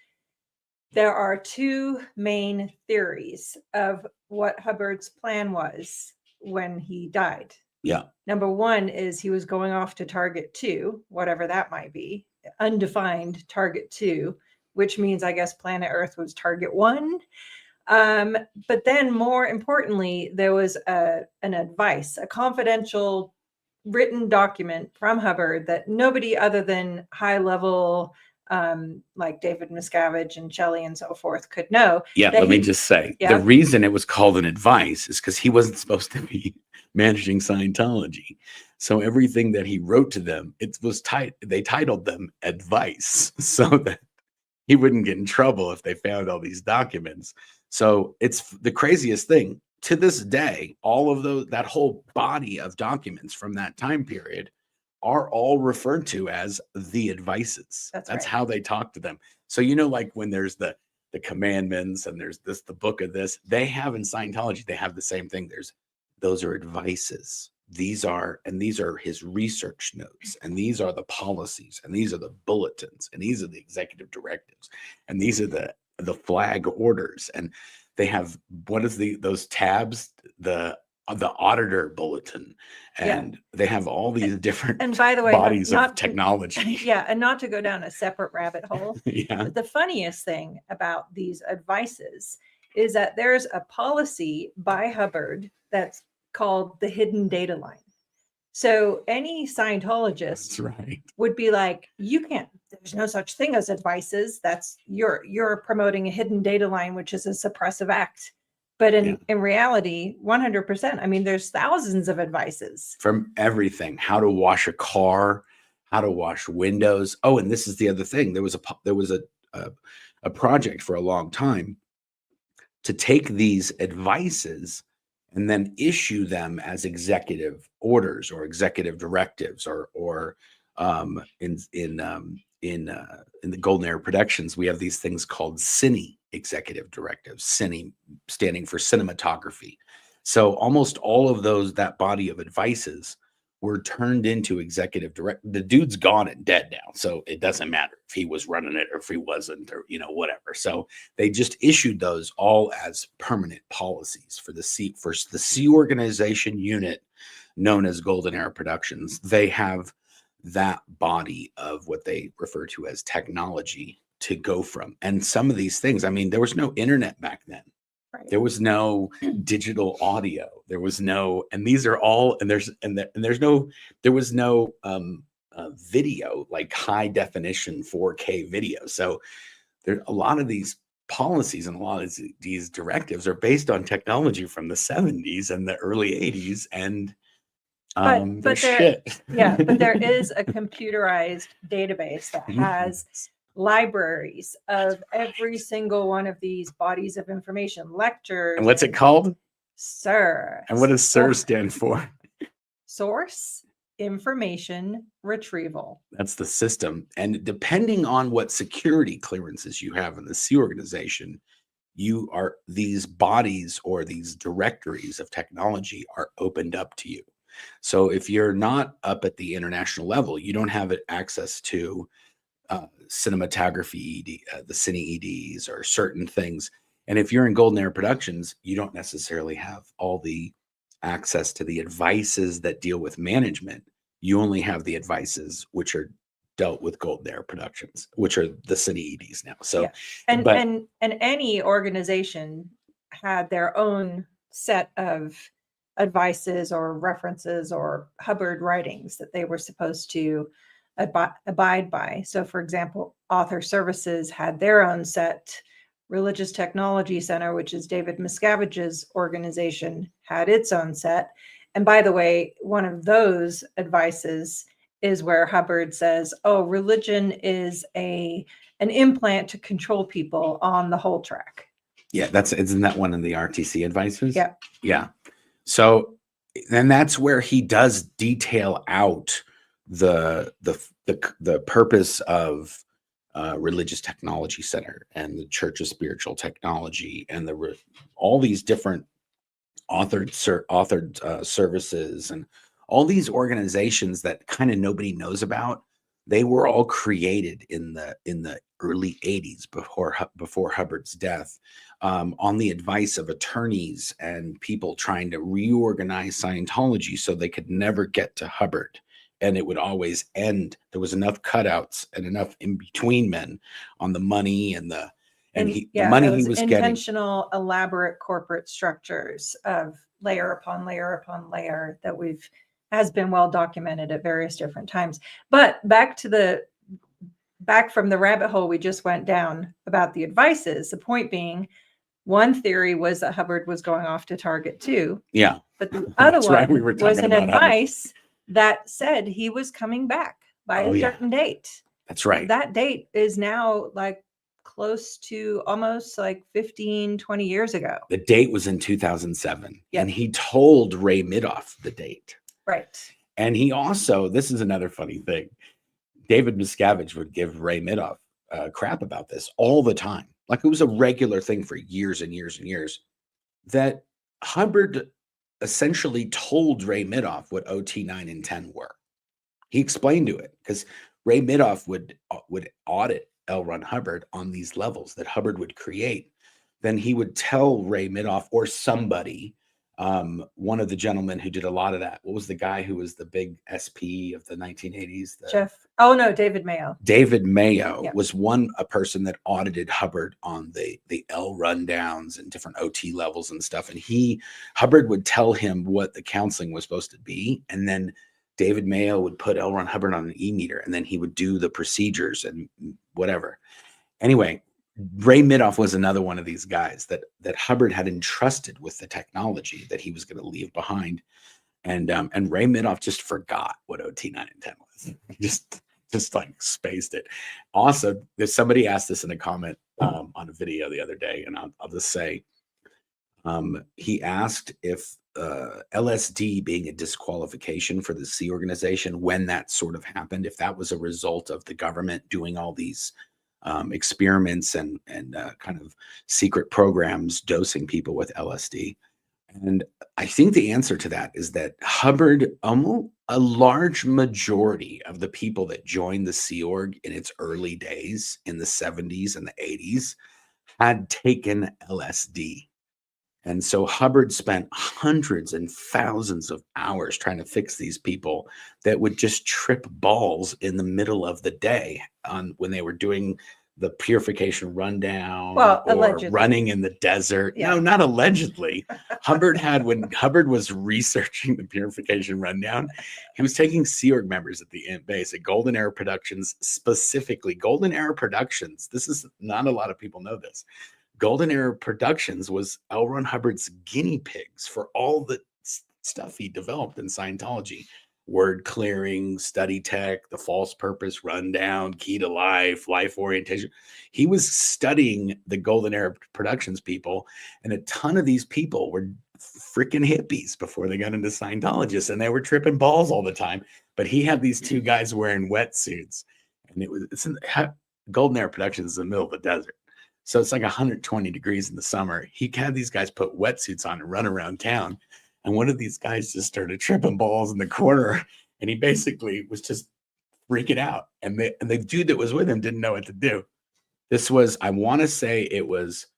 there are two main theories of what Hubbard's plan was when he died. Yeah. Number one is he was going off to target 2, whatever that might be, undefined target 2, which means I guess planet Earth was target 1. But then more importantly, there was an advice, a confidential written document from Hubbard that nobody other than high level like David Miscavige and Shelley and so forth could know. Yeah, let me just say, the reason it was called an advice is because he wasn't supposed to be managing Scientology. So everything that he wrote to them, they titled them advice so that he wouldn't get in trouble if they found all these documents. So it's the craziest thing. To this day, all of that whole body of documents from that time period are all referred to as the advices. That's right. How they talk to them. So, like when there's the commandments and there's the book of this, they have in Scientology, they have the same thing. Those are advices. These are his research notes, and these are the policies, and these are the bulletins, and these are the executive directives, and these are the flag orders. And they have those tabs, the auditor bulletin, and they have all these different and by the way, bodies of technology. Yeah, and not to go down a separate rabbit hole. Yeah. But the funniest thing about these advices is that there's a policy by Hubbard that's called the hidden data line. So any Scientologist would be like, there's no such thing as advices. That's you're promoting a hidden data line, which is a suppressive act. But in reality, 100%, I mean, there's thousands of advices. From everything, how to wash a car, how to wash windows. Oh, and this is the other thing. There was a project for a long time to take these advices and then issue them as executive orders or executive directives, or in the Golden Era Productions, we have these things called Cine executive directives, Cine standing for cinematography. So almost all of that body of advices were turned into executive direct. The dude's gone and dead now, so it doesn't matter if he was running it or if he wasn't, or whatever. So they just issued those all as permanent policies for the Sea Organization unit known as Golden Era Productions, they have that body of what they refer to as technology to go from. And some of these things, I mean, there was no internet back then. Right. There was no digital audio. There was no, and these are all, and there's no, there was no video, like high definition 4K video. So there, a lot of these policies and a lot of these directives are based on technology from the 70s and the early 80s, and but they're there, shit. yeah, but there is a computerized database that has libraries of every single one of these bodies of information, lectures. And what's it called? SIR. And what does SIR stand for? Source Information Retrieval. That's the system. And depending on what security clearances you have in the Sea organization, you are, these bodies or these directories of technology are opened up to you. So if you're not up at the international level, you don't have access to cinematography, the cine EDs or certain things. And if you're in Golden Era Productions, you don't necessarily have all the access to the advices that deal with management. You only have the advices which are dealt with Golden Era Productions, which are the cine EDs now. So, yeah. And any organization had their own set of advices or references or Hubbard writings that they were supposed to abide by. So, for example, Author Services had their own set. Religious Technology Center, which is David Miscavige's organization, had its own set. And by the way, one of those advices is where Hubbard says, oh, religion is an implant to control people on the whole track. Yeah, isn't that one of the RTC advices? Yeah. Yeah. So then that's where he does detail out the purpose of Religious Technology Center and the Church of Spiritual Technology and all these different authored services and all these organizations that kind of nobody knows about. They were all created in the early 80s before Hubbard's death, on the advice of attorneys and people trying to reorganize Scientology so they could never get to Hubbard. And it would always end. There was enough cutouts and enough in between men on the money and the money he was intentional, elaborate corporate structures of layer upon layer upon layer that has been well documented at various different times. But back from the rabbit hole we just went down about the advices, the point being, one theory was that Hubbard was going off to Target 2. Yeah. But the other one right. was an advice that said he was coming back by a certain date. That's right. That date is now like close to almost like 15, 20 years ago. The date was in 2007. Yep. And he told Ray Midoff the date. Right. And he also, this is another funny thing, David Miscavige would give Ray Midoff crap about this all the time. Like it was a regular thing for years and years and years, that Hubbard essentially told Ray Midoff what OT 9 and 10 were. He explained to it because Ray Midoff would audit L. Ron Hubbard on these levels that Hubbard would create. Then he would tell Ray Midoff or somebody, one of the gentlemen who did a lot of that. What was the guy who was the big SP of the 1980s? David Mayo. David Mayo was a person that audited Hubbard on the L rundowns and different OT levels and stuff. And Hubbard would tell him what the counseling was supposed to be. And then David Mayo would put L. Ron Hubbard on an E-meter, and then he would do the procedures and whatever. Anyway, Ray Midoff was another one of these guys that Hubbard had entrusted with the technology that he was going to leave behind. And Ray Midoff just forgot what OT 9 and 10 was. just like spaced it. Also, there's somebody asked this in a comment on a video the other day, and I'll just say, he asked if LSD being a disqualification for the Sea organization, when that sort of happened, if that was a result of the government doing all these experiments and kind of secret programs dosing people with LSD. And I think the answer to that is that Hubbard, almost a large majority of the people that joined the Sea Org in its early days in the 70s and the 80s had taken LSD. And so Hubbard spent hundreds and thousands of hours trying to fix these people that would just trip balls in the middle of the day on when they were doing the purification rundown Well, or allegedly. running in the desert. Yeah. No, not allegedly. When Hubbard was researching the purification rundown, he was taking Sea Org members at the base at Golden Era Productions, specifically Golden Era Productions. This is not a lot of people know this. Golden Era Productions was L. Ron Hubbard's guinea pigs for all the stuff he developed in Scientology. Word clearing, study tech, the false purpose rundown, key to life, life orientation. He was studying the Golden Era Productions people, and a ton of these people were freaking hippies before they got into Scientologists, and they were tripping balls all the time. But he had these two guys wearing wetsuits, and Golden Era Productions is in the middle of the desert. So it's like 120 degrees in the summer. He had these guys put wetsuits on and run around town. And one of these guys just started tripping balls in the corner. And he basically was just freaking out. And the dude that was with him didn't know what to do. This was, I want to say it was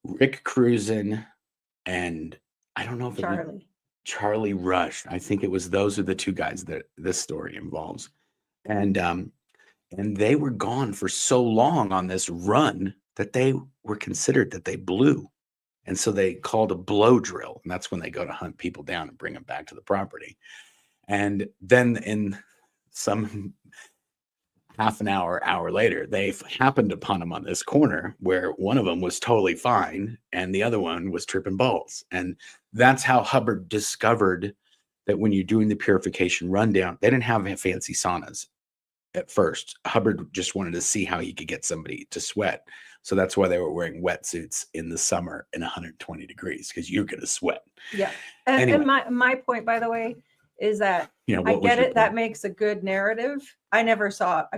Rick Cruzen and I don't know if Charlie Rush. I think those are the two guys that this story involves. And they were gone for so long on this run that they were considered that they blew. And so they called a blow drill. And that's when they go to hunt people down and bring them back to the property. And then in some half an hour later, they happened upon them on this corner where one of them was totally fine and the other one was tripping balls. And that's how Hubbard discovered that when you're doing the purification rundown, they didn't have fancy saunas. At first, Hubbard just wanted to see how he could get somebody to sweat. So that's why they were wearing wetsuits in the summer in 120 degrees, because you're going to sweat. Yeah. And my point, by the way, is that I get it. That makes a good narrative. I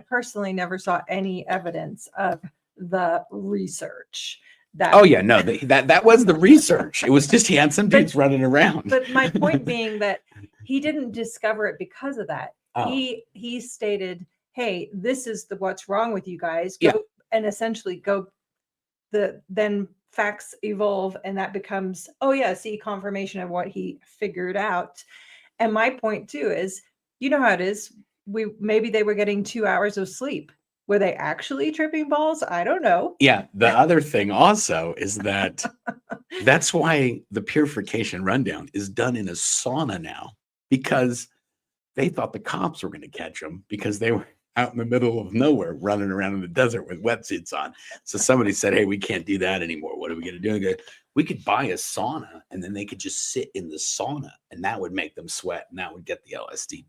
personally never saw any evidence of the research. That was the research. It was just he had some dudes running around. But my point being that he didn't discover it because of that. Oh. He stated, hey, this is what's wrong with you guys. Go and essentially then facts evolve and that becomes, confirmation of what he figured out. And my point too is, you know how it is. Maybe they were getting 2 hours of sleep. Were they actually tripping balls? I don't know. Yeah. The other thing also is that that's why the purification rundown is done in a sauna now, because they thought the cops were going to catch them because they were out in the middle of nowhere running around in the desert with wetsuits on. So somebody said, hey, we can't do that anymore. What are we going to do? We could buy a sauna and then they could just sit in the sauna and that would make them sweat and that would get the LSD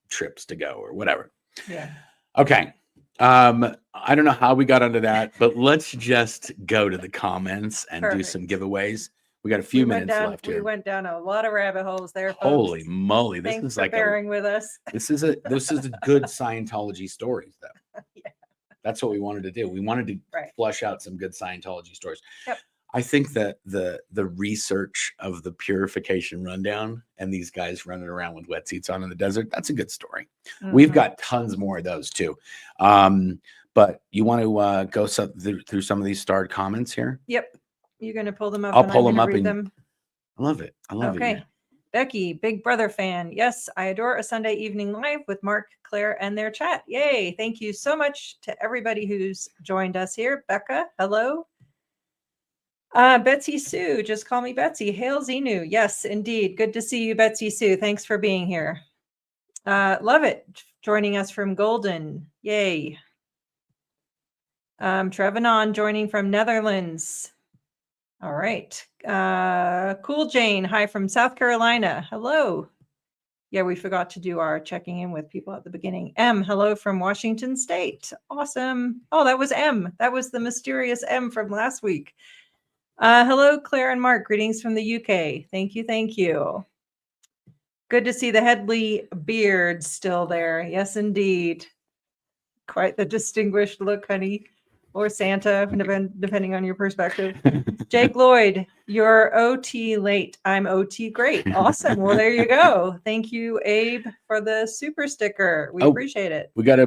trips to go or whatever. Yeah. Okay. I don't know how we got onto that, but let's just go to the comments and do some giveaways. We got a few minutes left here. We went down a lot of rabbit holes there, folks. Holy moly. Thanks for bearing with us. This is a good Scientology stories, though. Yeah. That's what we wanted to do. We wanted to flush out some good Scientology stories. Yep. I think that the research of the purification rundown and these guys running around with wetsuits on in the desert, that's a good story. Mm-hmm. We've got tons more of those too. But you want to go through some of these starred comments here? Yep. You're going to pull them up. I'll pull them up and read them. I love it. Okay. Yeah. Becky, Big Brother fan. Yes, I adore a Sunday evening live with Marc, Claire, and their chat. Yay. Thank you so much to everybody who's joined us here. Becca, hello. Betsy Sue, just call me Betsy. Hail Xenu. Yes, indeed. Good to see you, Betsy Sue. Thanks for being here. Love it. Joining us from Golden. Yay. Trevanon joining from Netherlands. All right. Cool Jane. Hi from South Carolina. Hello. Yeah, we forgot to do our checking in with people at the beginning. M, hello from Washington State. Awesome. Oh, that was M. That was the mysterious M from last week. Hello, Claire and Marc. Greetings from the UK. Thank you. Thank you. Good to see the Headley beard still there. Yes, indeed. Quite the distinguished look, honey. Or Santa, depending on your perspective. Jake Lloyd, you're OT late. I'm OT great. Awesome. Well, there you go. Thank you, Abe, for the super sticker. We appreciate it. We got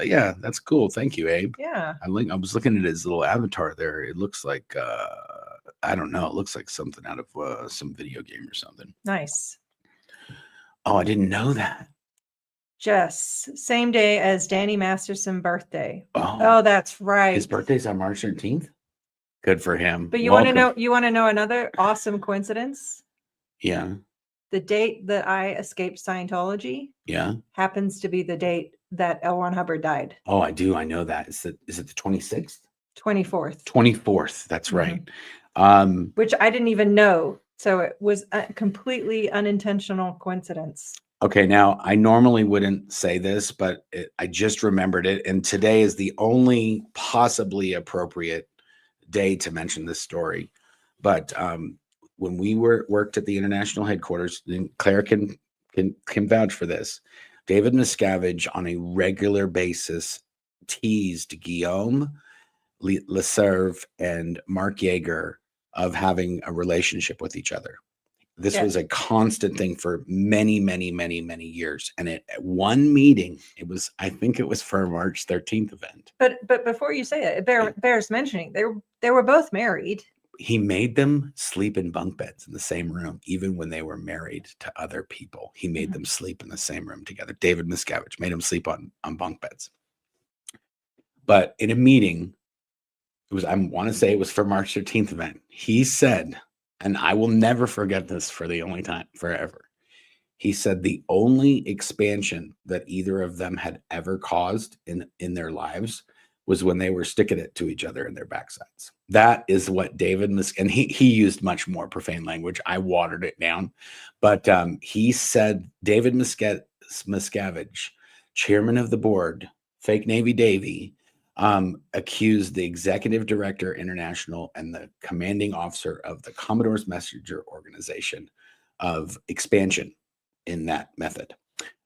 yeah, that's cool. Thank you, Abe. Yeah. I was looking at his little avatar there. It looks like I don't know. It looks like something out of some video game or something. Nice. Oh, I didn't know that. Jess, same day as Danny Masterson birthday. Oh, Oh, that's right. his birthday's on March 13th. Good for him. But you want to know another awesome coincidence? Yeah. The date that I escaped Scientology happens to be the date that L. Ron Hubbard died. Oh, I do. I know that. Is it the 26th? 24th. 24th. That's right. Which I didn't even know. So it was a completely unintentional coincidence. Okay, now I normally wouldn't say this, but I just remembered it. And today is the only possibly appropriate day to mention this story. But when we worked at the international headquarters, and Claire can vouch for this, David Miscavige on a regular basis teased Guillaume Leserve and Marc Jaeger of having a relationship with each other. This was a constant thing for many, many, many, many years. And at one meeting, I think it was for a March 13th event. But before you say it bears mentioning they were both married. He made them sleep in bunk beds in the same room, even when they were married to other people. He made them sleep in the same room together. David Miscavige made them sleep on bunk beds. But in a meeting, I want to say it was for March 13th event. He said, and I will never forget this for the only time forever. He said the only expansion that either of them had ever caused in their lives was when they were sticking it to each other in their backsides. That is what David and he used much more profane language. I watered it down, but he said David Miscavige, chairman of the board, fake Navy Davy, accused the executive director international and the commanding officer of the Commodore's Messenger organization of expansion in that method.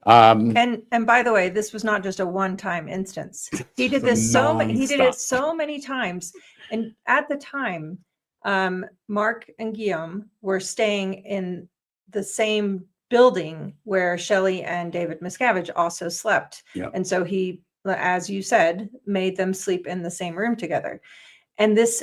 And by the way, this was not just a one-time instance. He did this he did it so many times. And at the time, Marc and Guillaume were staying in the same building where Shelley and David Miscavige also slept. Yep. And so he, as you said, made them sleep in the same room together. And this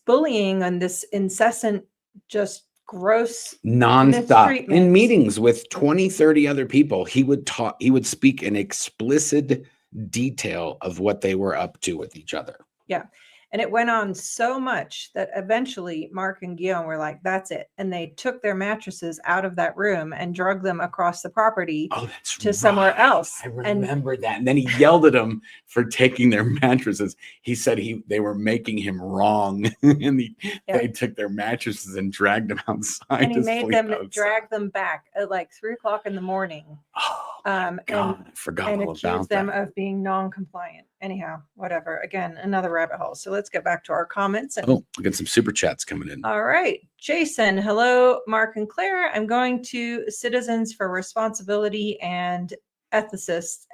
bullying and this incessant, just gross, nonstop in meetings with 20, 30 other people, he would speak in explicit detail of what they were up to with each other. Yeah. And it went on so much that eventually Marc and Guillaume were like, that's it. And they took their mattresses out of that room and dragged them across the property to somewhere else. I remember that. And then he yelled at them for taking their mattresses. He said they were making him wrong. And they took their mattresses and dragged them outside. And he made them drag them back at like 3:00 in the morning. Oh, God, I forgot all about that. And accused them of being non-compliant. Anyhow, whatever. Again, another rabbit hole. So let's get back to our comments. We got some super chats coming in. All right. Jason, hello, Marc and Claire. I'm going to Citizens for Responsibility and Ethics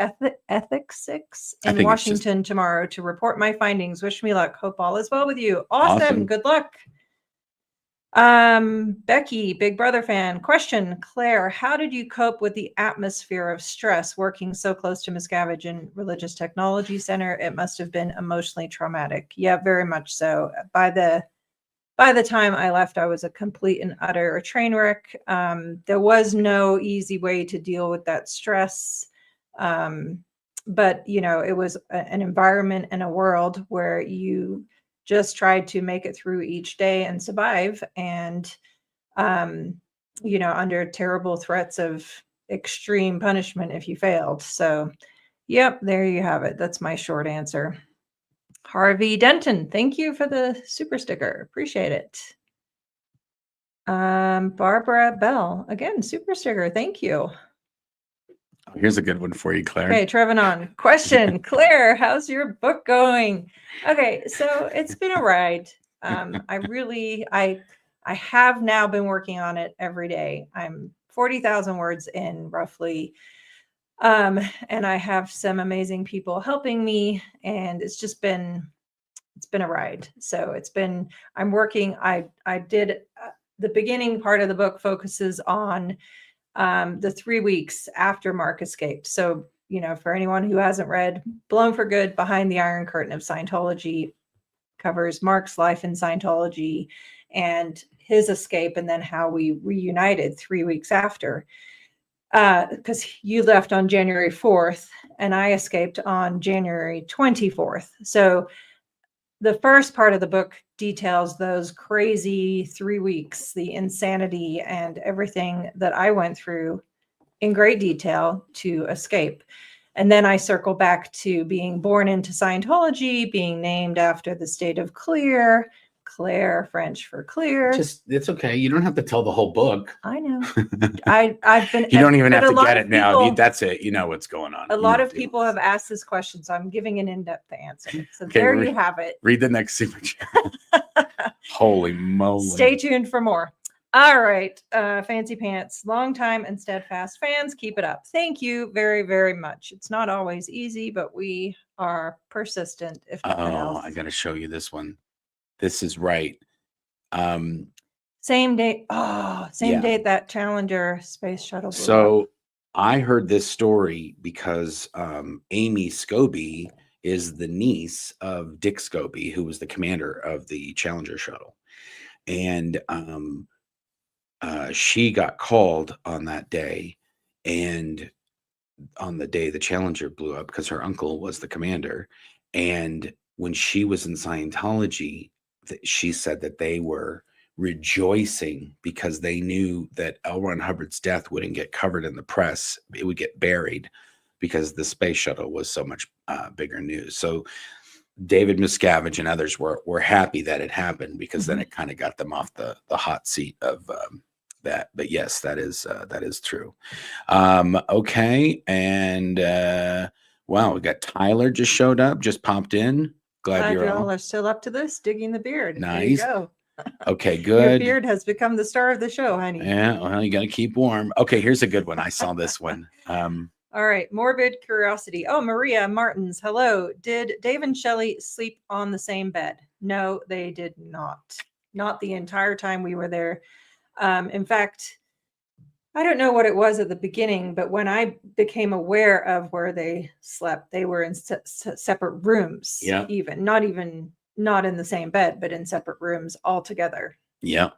in Washington tomorrow to report my findings. Wish me luck. Hope all is well with you. Awesome. Good luck. Becky, Big Brother fan. Question, Claire, how did you cope with the atmosphere of stress working so close to Miscavige and Religious Technology Center? It must have been emotionally traumatic. Yeah, very much so. By the time I left, I was a complete and utter train wreck. There was no easy way to deal with that stress. But it was an environment and a world where you just tried to make it through each day and survive, and under terrible threats of extreme punishment if you failed. So yep, there you have it. That's my short answer. Harvey Denton, thank you for the super sticker. Appreciate it. Barbara Bell, again, super sticker. Thank you. Here's a good one for you, Claire. Okay, Trevanon. Question, Claire, how's your book going? Okay, so it's been a ride. I have now been working on it every day. I'm 40,000 words in roughly. And I have some amazing people helping me, and it's been a ride. So I'm working. I did the beginning part of the book focuses on the 3 weeks after Marc escaped. So, for anyone who hasn't read Blown for Good, Behind the Iron Curtain of Scientology, covers Marc's life in Scientology and his escape, and then how we reunited 3 weeks after. Because you left on January 4th and I escaped on January 24th. So the first part of the book details those crazy 3 weeks, the insanity and everything that I went through in great detail to escape. And then I circle back to being born into Scientology, being named after the state of Claire, French for clear. Just, it's okay. You don't have to tell the whole book. I know. I've been. You don't even have but to a lot get of it now. people- That's it. You know what's going on. A You lot don't of do people it. have asked this question, so I'm giving an in-depth answer. So Okay, there you have it. Read the next super chat. Holy moly. Stay tuned for more. All right, Fancy Pants, longtime and steadfast fans, keep it up. Thank you very, very much. It's not always easy, but we are persistent, if nothing else. I got to show you this one. This is right. Same date. Same Yeah. date that Challenger space shuttle blew up. So I heard this story because Amy Scobie is the niece of Dick Scobie, who was the commander of the Challenger shuttle. And she got called on that day, and on the day the Challenger blew up, because her uncle was the commander. And when she was in Scientology, she said that they were rejoicing because they knew that L. Ron Hubbard's death wouldn't get covered in the press. It would get buried because the space shuttle was so much bigger news. So David Miscavige and others were happy that it happened, because then it kind of got them off the hot seat of that. But yes, that is true. Okay. And wow, we got Tyler just showed up, just popped in. Glad you're all are still up to this, digging the beard. Nice. There you go. Okay, Your good. beard has become the star of the show, honey. Yeah, well, you got to keep warm. Okay, here's a good one. I saw this one. All right, morbid curiosity. Oh, Maria Martins, hello. Did Dave and Shelley sleep on the same bed? No, they did not. Not the entire time we were there. In fact, I don't know what it was at the beginning, but when I became aware of where they slept, they were in separate rooms. Yeah. Not in the same bed, but in separate rooms altogether. Yeah.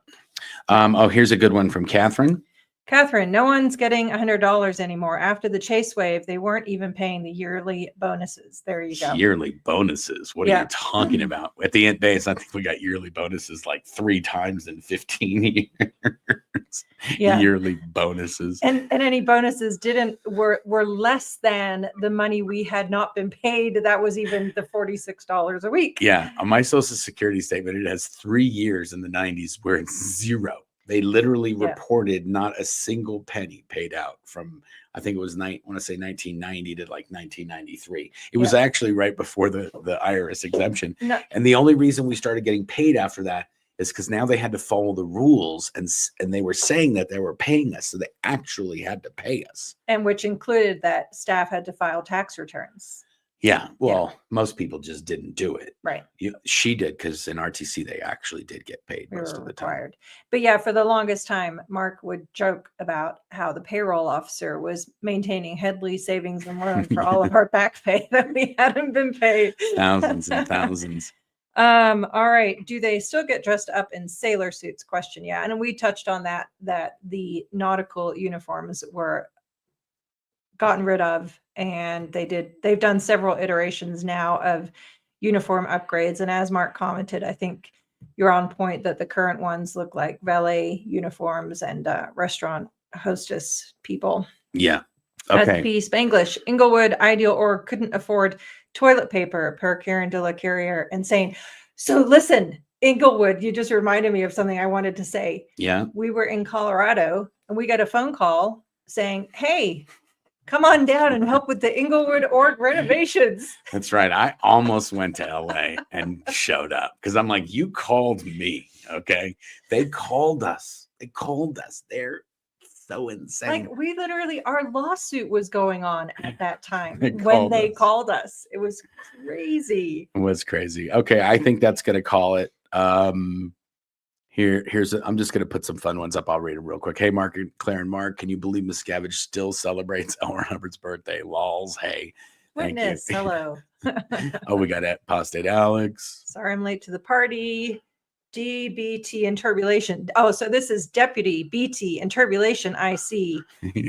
Here's a good one from Catherine. Catherine, no one's getting $100 anymore. After the chase wave, they weren't even paying the yearly bonuses. There you go. Yearly bonuses. What are you talking about? At the end of days, I think we got yearly bonuses like 3 times in 15 years. Yeah. Yearly bonuses. And any bonuses were less than the money we had not been paid. That was even the $46 a week. Yeah. On my social security statement, it has 3 years in the 90s where it's 0. They literally reported not a single penny paid out from, I think it was 1990 to like 1993. It was actually right before the IRS exemption. No. And the only reason we started getting paid after that is because now they had to follow the rules, and they were saying that they were paying us. So they actually had to pay us. And which included that staff had to file tax returns. Yeah. Well, most people just didn't do it. Right. She did, because in RTC, they actually did get paid most of the time. But yeah, for the longest time, Marc would joke about how the payroll officer was maintaining Headley Savings and Loan for all of our back pay that we hadn't been paid. Thousands and thousands. All right. Do they still get dressed up in sailor suits? Question. Yeah. And we touched on that the nautical uniforms were gotten rid of, and they've done several iterations now of uniform upgrades. And as Marc commented, I think you're on point that the current ones look like valet uniforms and restaurant hostess people. Yeah. Okay. SP Spanglish, Inglewood, ideal or couldn't afford toilet paper per Karen de la Carriere. Insane. So listen, Inglewood, you just reminded me of something I wanted to say. Yeah. We were in Colorado and we got a phone call saying, hey, come on down and help with the Inglewood org renovations. That's right. I almost went to LA and showed up because I'm like, you called me. Okay. They called us. They're so insane. Like we literally, our lawsuit was going on at that time when they called us. It was crazy. It was crazy. Okay. I think that's going to call it. I'm just going to put some fun ones up. I'll read them real quick. Hey, Marc, Claire and Marc, can you believe Miscavige still celebrates L. Ron Hubbard's birthday? Lols. Hey. Witness. Hello. Oh, we got Apostate Alex. Sorry, I'm late to the party. DBT and turbulation. Oh, so this is Deputy BT and turbulation IC.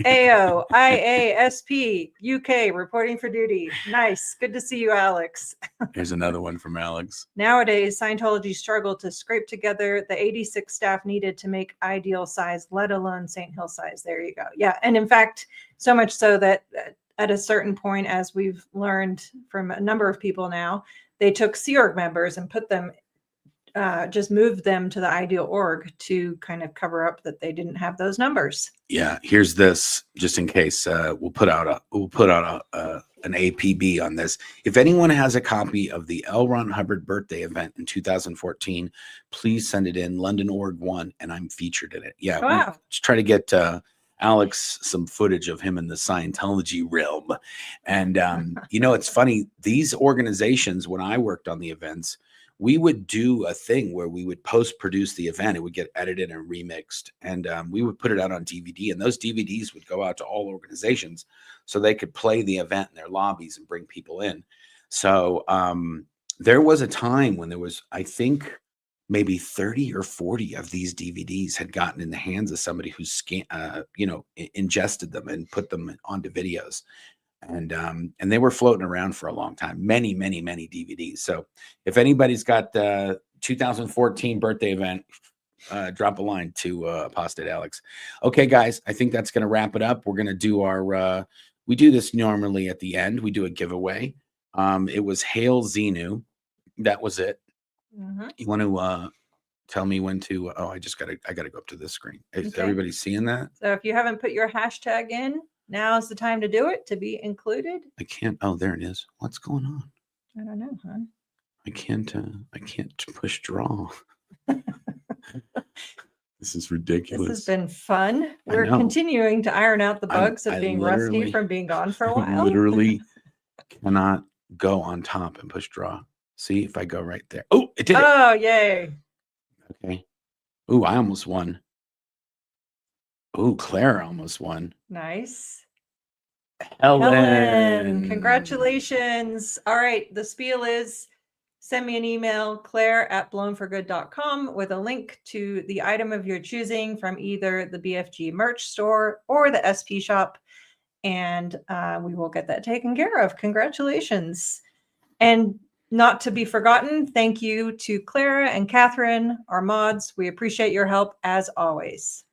AO IASP UK reporting for duty. Nice. Good to see you, Alex. Here's another one from Alex. Nowadays, Scientology struggled to scrape together the 86 staff needed to make ideal size, let alone St. Hill size. There you go. Yeah. And in fact, so much so that at a certain point, as we've learned from a number of people now, they took Sea Org members and put them, just moved them to the ideal org to kind of cover up that they didn't have those numbers. Yeah, here's this just in case. We'll put out an APB on this. If anyone has a copy of the L. Ron Hubbard birthday event in 2014, please send it in. London Org 1, and I'm featured in it. Yeah, wow. Just try to get Alex some footage of him in the Scientology realm. And it's funny. These organizations, when I worked on the events, we would do a thing where we would post-produce the event. It would get edited and remixed, and we would put it out on DVD. And those DVDs would go out to all organizations so they could play the event in their lobbies and bring people in. So there was a time when there was, I think, maybe 30 or 40 of these DVDs had gotten in the hands of somebody who ingested them and put them onto videos. And they were floating around for a long time, many DVDs. So if anybody's got the 2014 birthday event, drop a line to Apostate Alex. Okay, guys, I think that's going to wrap it up. We're going to do our, we do this normally at the end. We do a giveaway. It was Hail Xenu. That was it. Mm-hmm. You want to tell me when to, I got to go up to this screen. Is everybody seeing that? So if you haven't put your hashtag in, now is the time to do it, to be included. I can't. Oh, there it is. What's going on? I don't know, hon. I can't push draw. This is ridiculous. This has been fun. We're continuing to iron out the bugs of being rusty from being gone for a while. I literally cannot go on top and push draw. See if I go right there. Oh, it did it. Oh, yay. Okay. Oh, I almost won. Oh, Claire almost won. Nice. Helen. Congratulations. All right. The spiel is send me an email, claire@blownforgood.com, with a link to the item of your choosing from either the BFG merch store or the SP shop. And we will get that taken care of. Congratulations. And not to be forgotten, thank you to Clara and Catherine, our mods. We appreciate your help as always.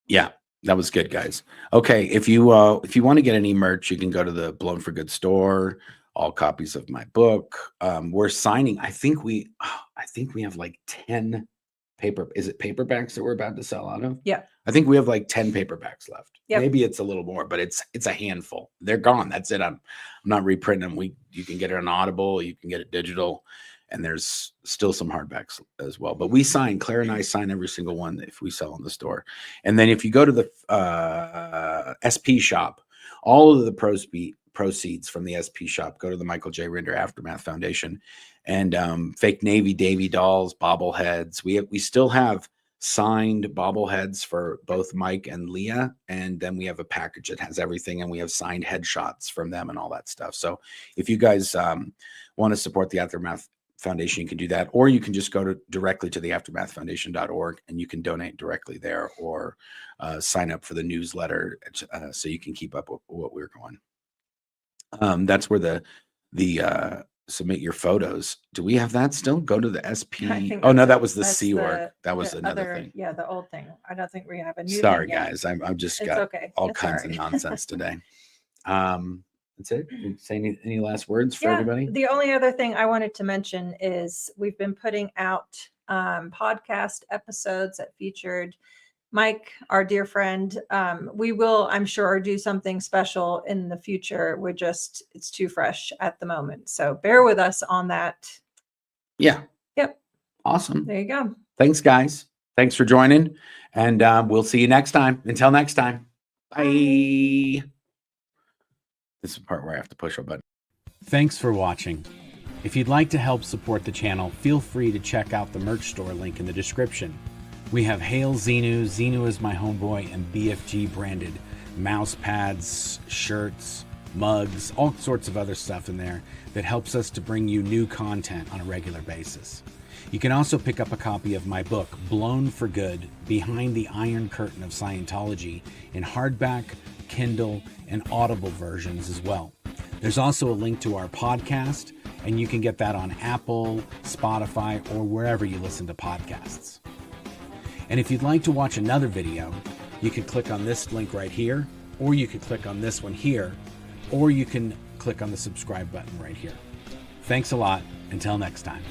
Yeah, that was good, guys. Okay, if you want to get any merch, you can go to the Blown for Good store. All copies of my book. We're signing. I think we have like 10 paperbacks that we're about to sell out of? Yeah. I think we have like 10 paperbacks left. Yep. Maybe it's a little more, but it's a handful. They're gone. That's it. I'm not reprinting them. You can get it on Audible, you can get it digital, and there's still some hardbacks as well. But we sign, Claire and I sign every single one if we sell in the store. And then if you go to the SP shop, all of the proceeds from the SP shop go to the Michael J. Rinder Aftermath Foundation. And fake Navy Davy dolls, bobbleheads. We still have signed bobbleheads for both Mike and Leah, and then we have a package that has everything, and we have signed headshots from them and all that stuff. So if you guys want to support the Aftermath Foundation, you can do that, or you can just go directly to the aftermathfoundation.org and you can donate directly there, or sign up for the newsletter so you can keep up with what we're going. That's where the submit your photos. Do we have that still? Go to the SP. Oh no, that was the Sea Org. That was another thing. Yeah, the old thing. I don't think we have a new. Sorry, guys. I'm just got all it's kinds of nonsense today. That's it. Say any last words for everybody? The only other thing I wanted to mention is we've been putting out podcast episodes that featured Mike, our dear friend. We will, I'm sure, do something special in the future. It's too fresh at the moment. So bear with us on that. Yeah. Yep. Awesome. There you go. Thanks, guys. Thanks for joining. And we'll see you next time. Until next time. Bye. This is the part where I have to push a button. Thanks for watching. If you'd like to help support the channel, feel free to check out the merch store link in the description. We have Hail Xenu, Xenu is my homeboy, and BFG branded mouse pads, shirts, mugs, all sorts of other stuff in there that helps us to bring you new content on a regular basis. You can also pick up a copy of my book, Blown for Good, Behind the Iron Curtain of Scientology, in hardback, Kindle, and Audible versions as well. There's also a link to our podcast, and you can get that on Apple, Spotify, or wherever you listen to podcasts. And if you'd like to watch another video, you can click on this link right here, or you can click on this one here, or you can click on the subscribe button right here. Thanks a lot. Until next time.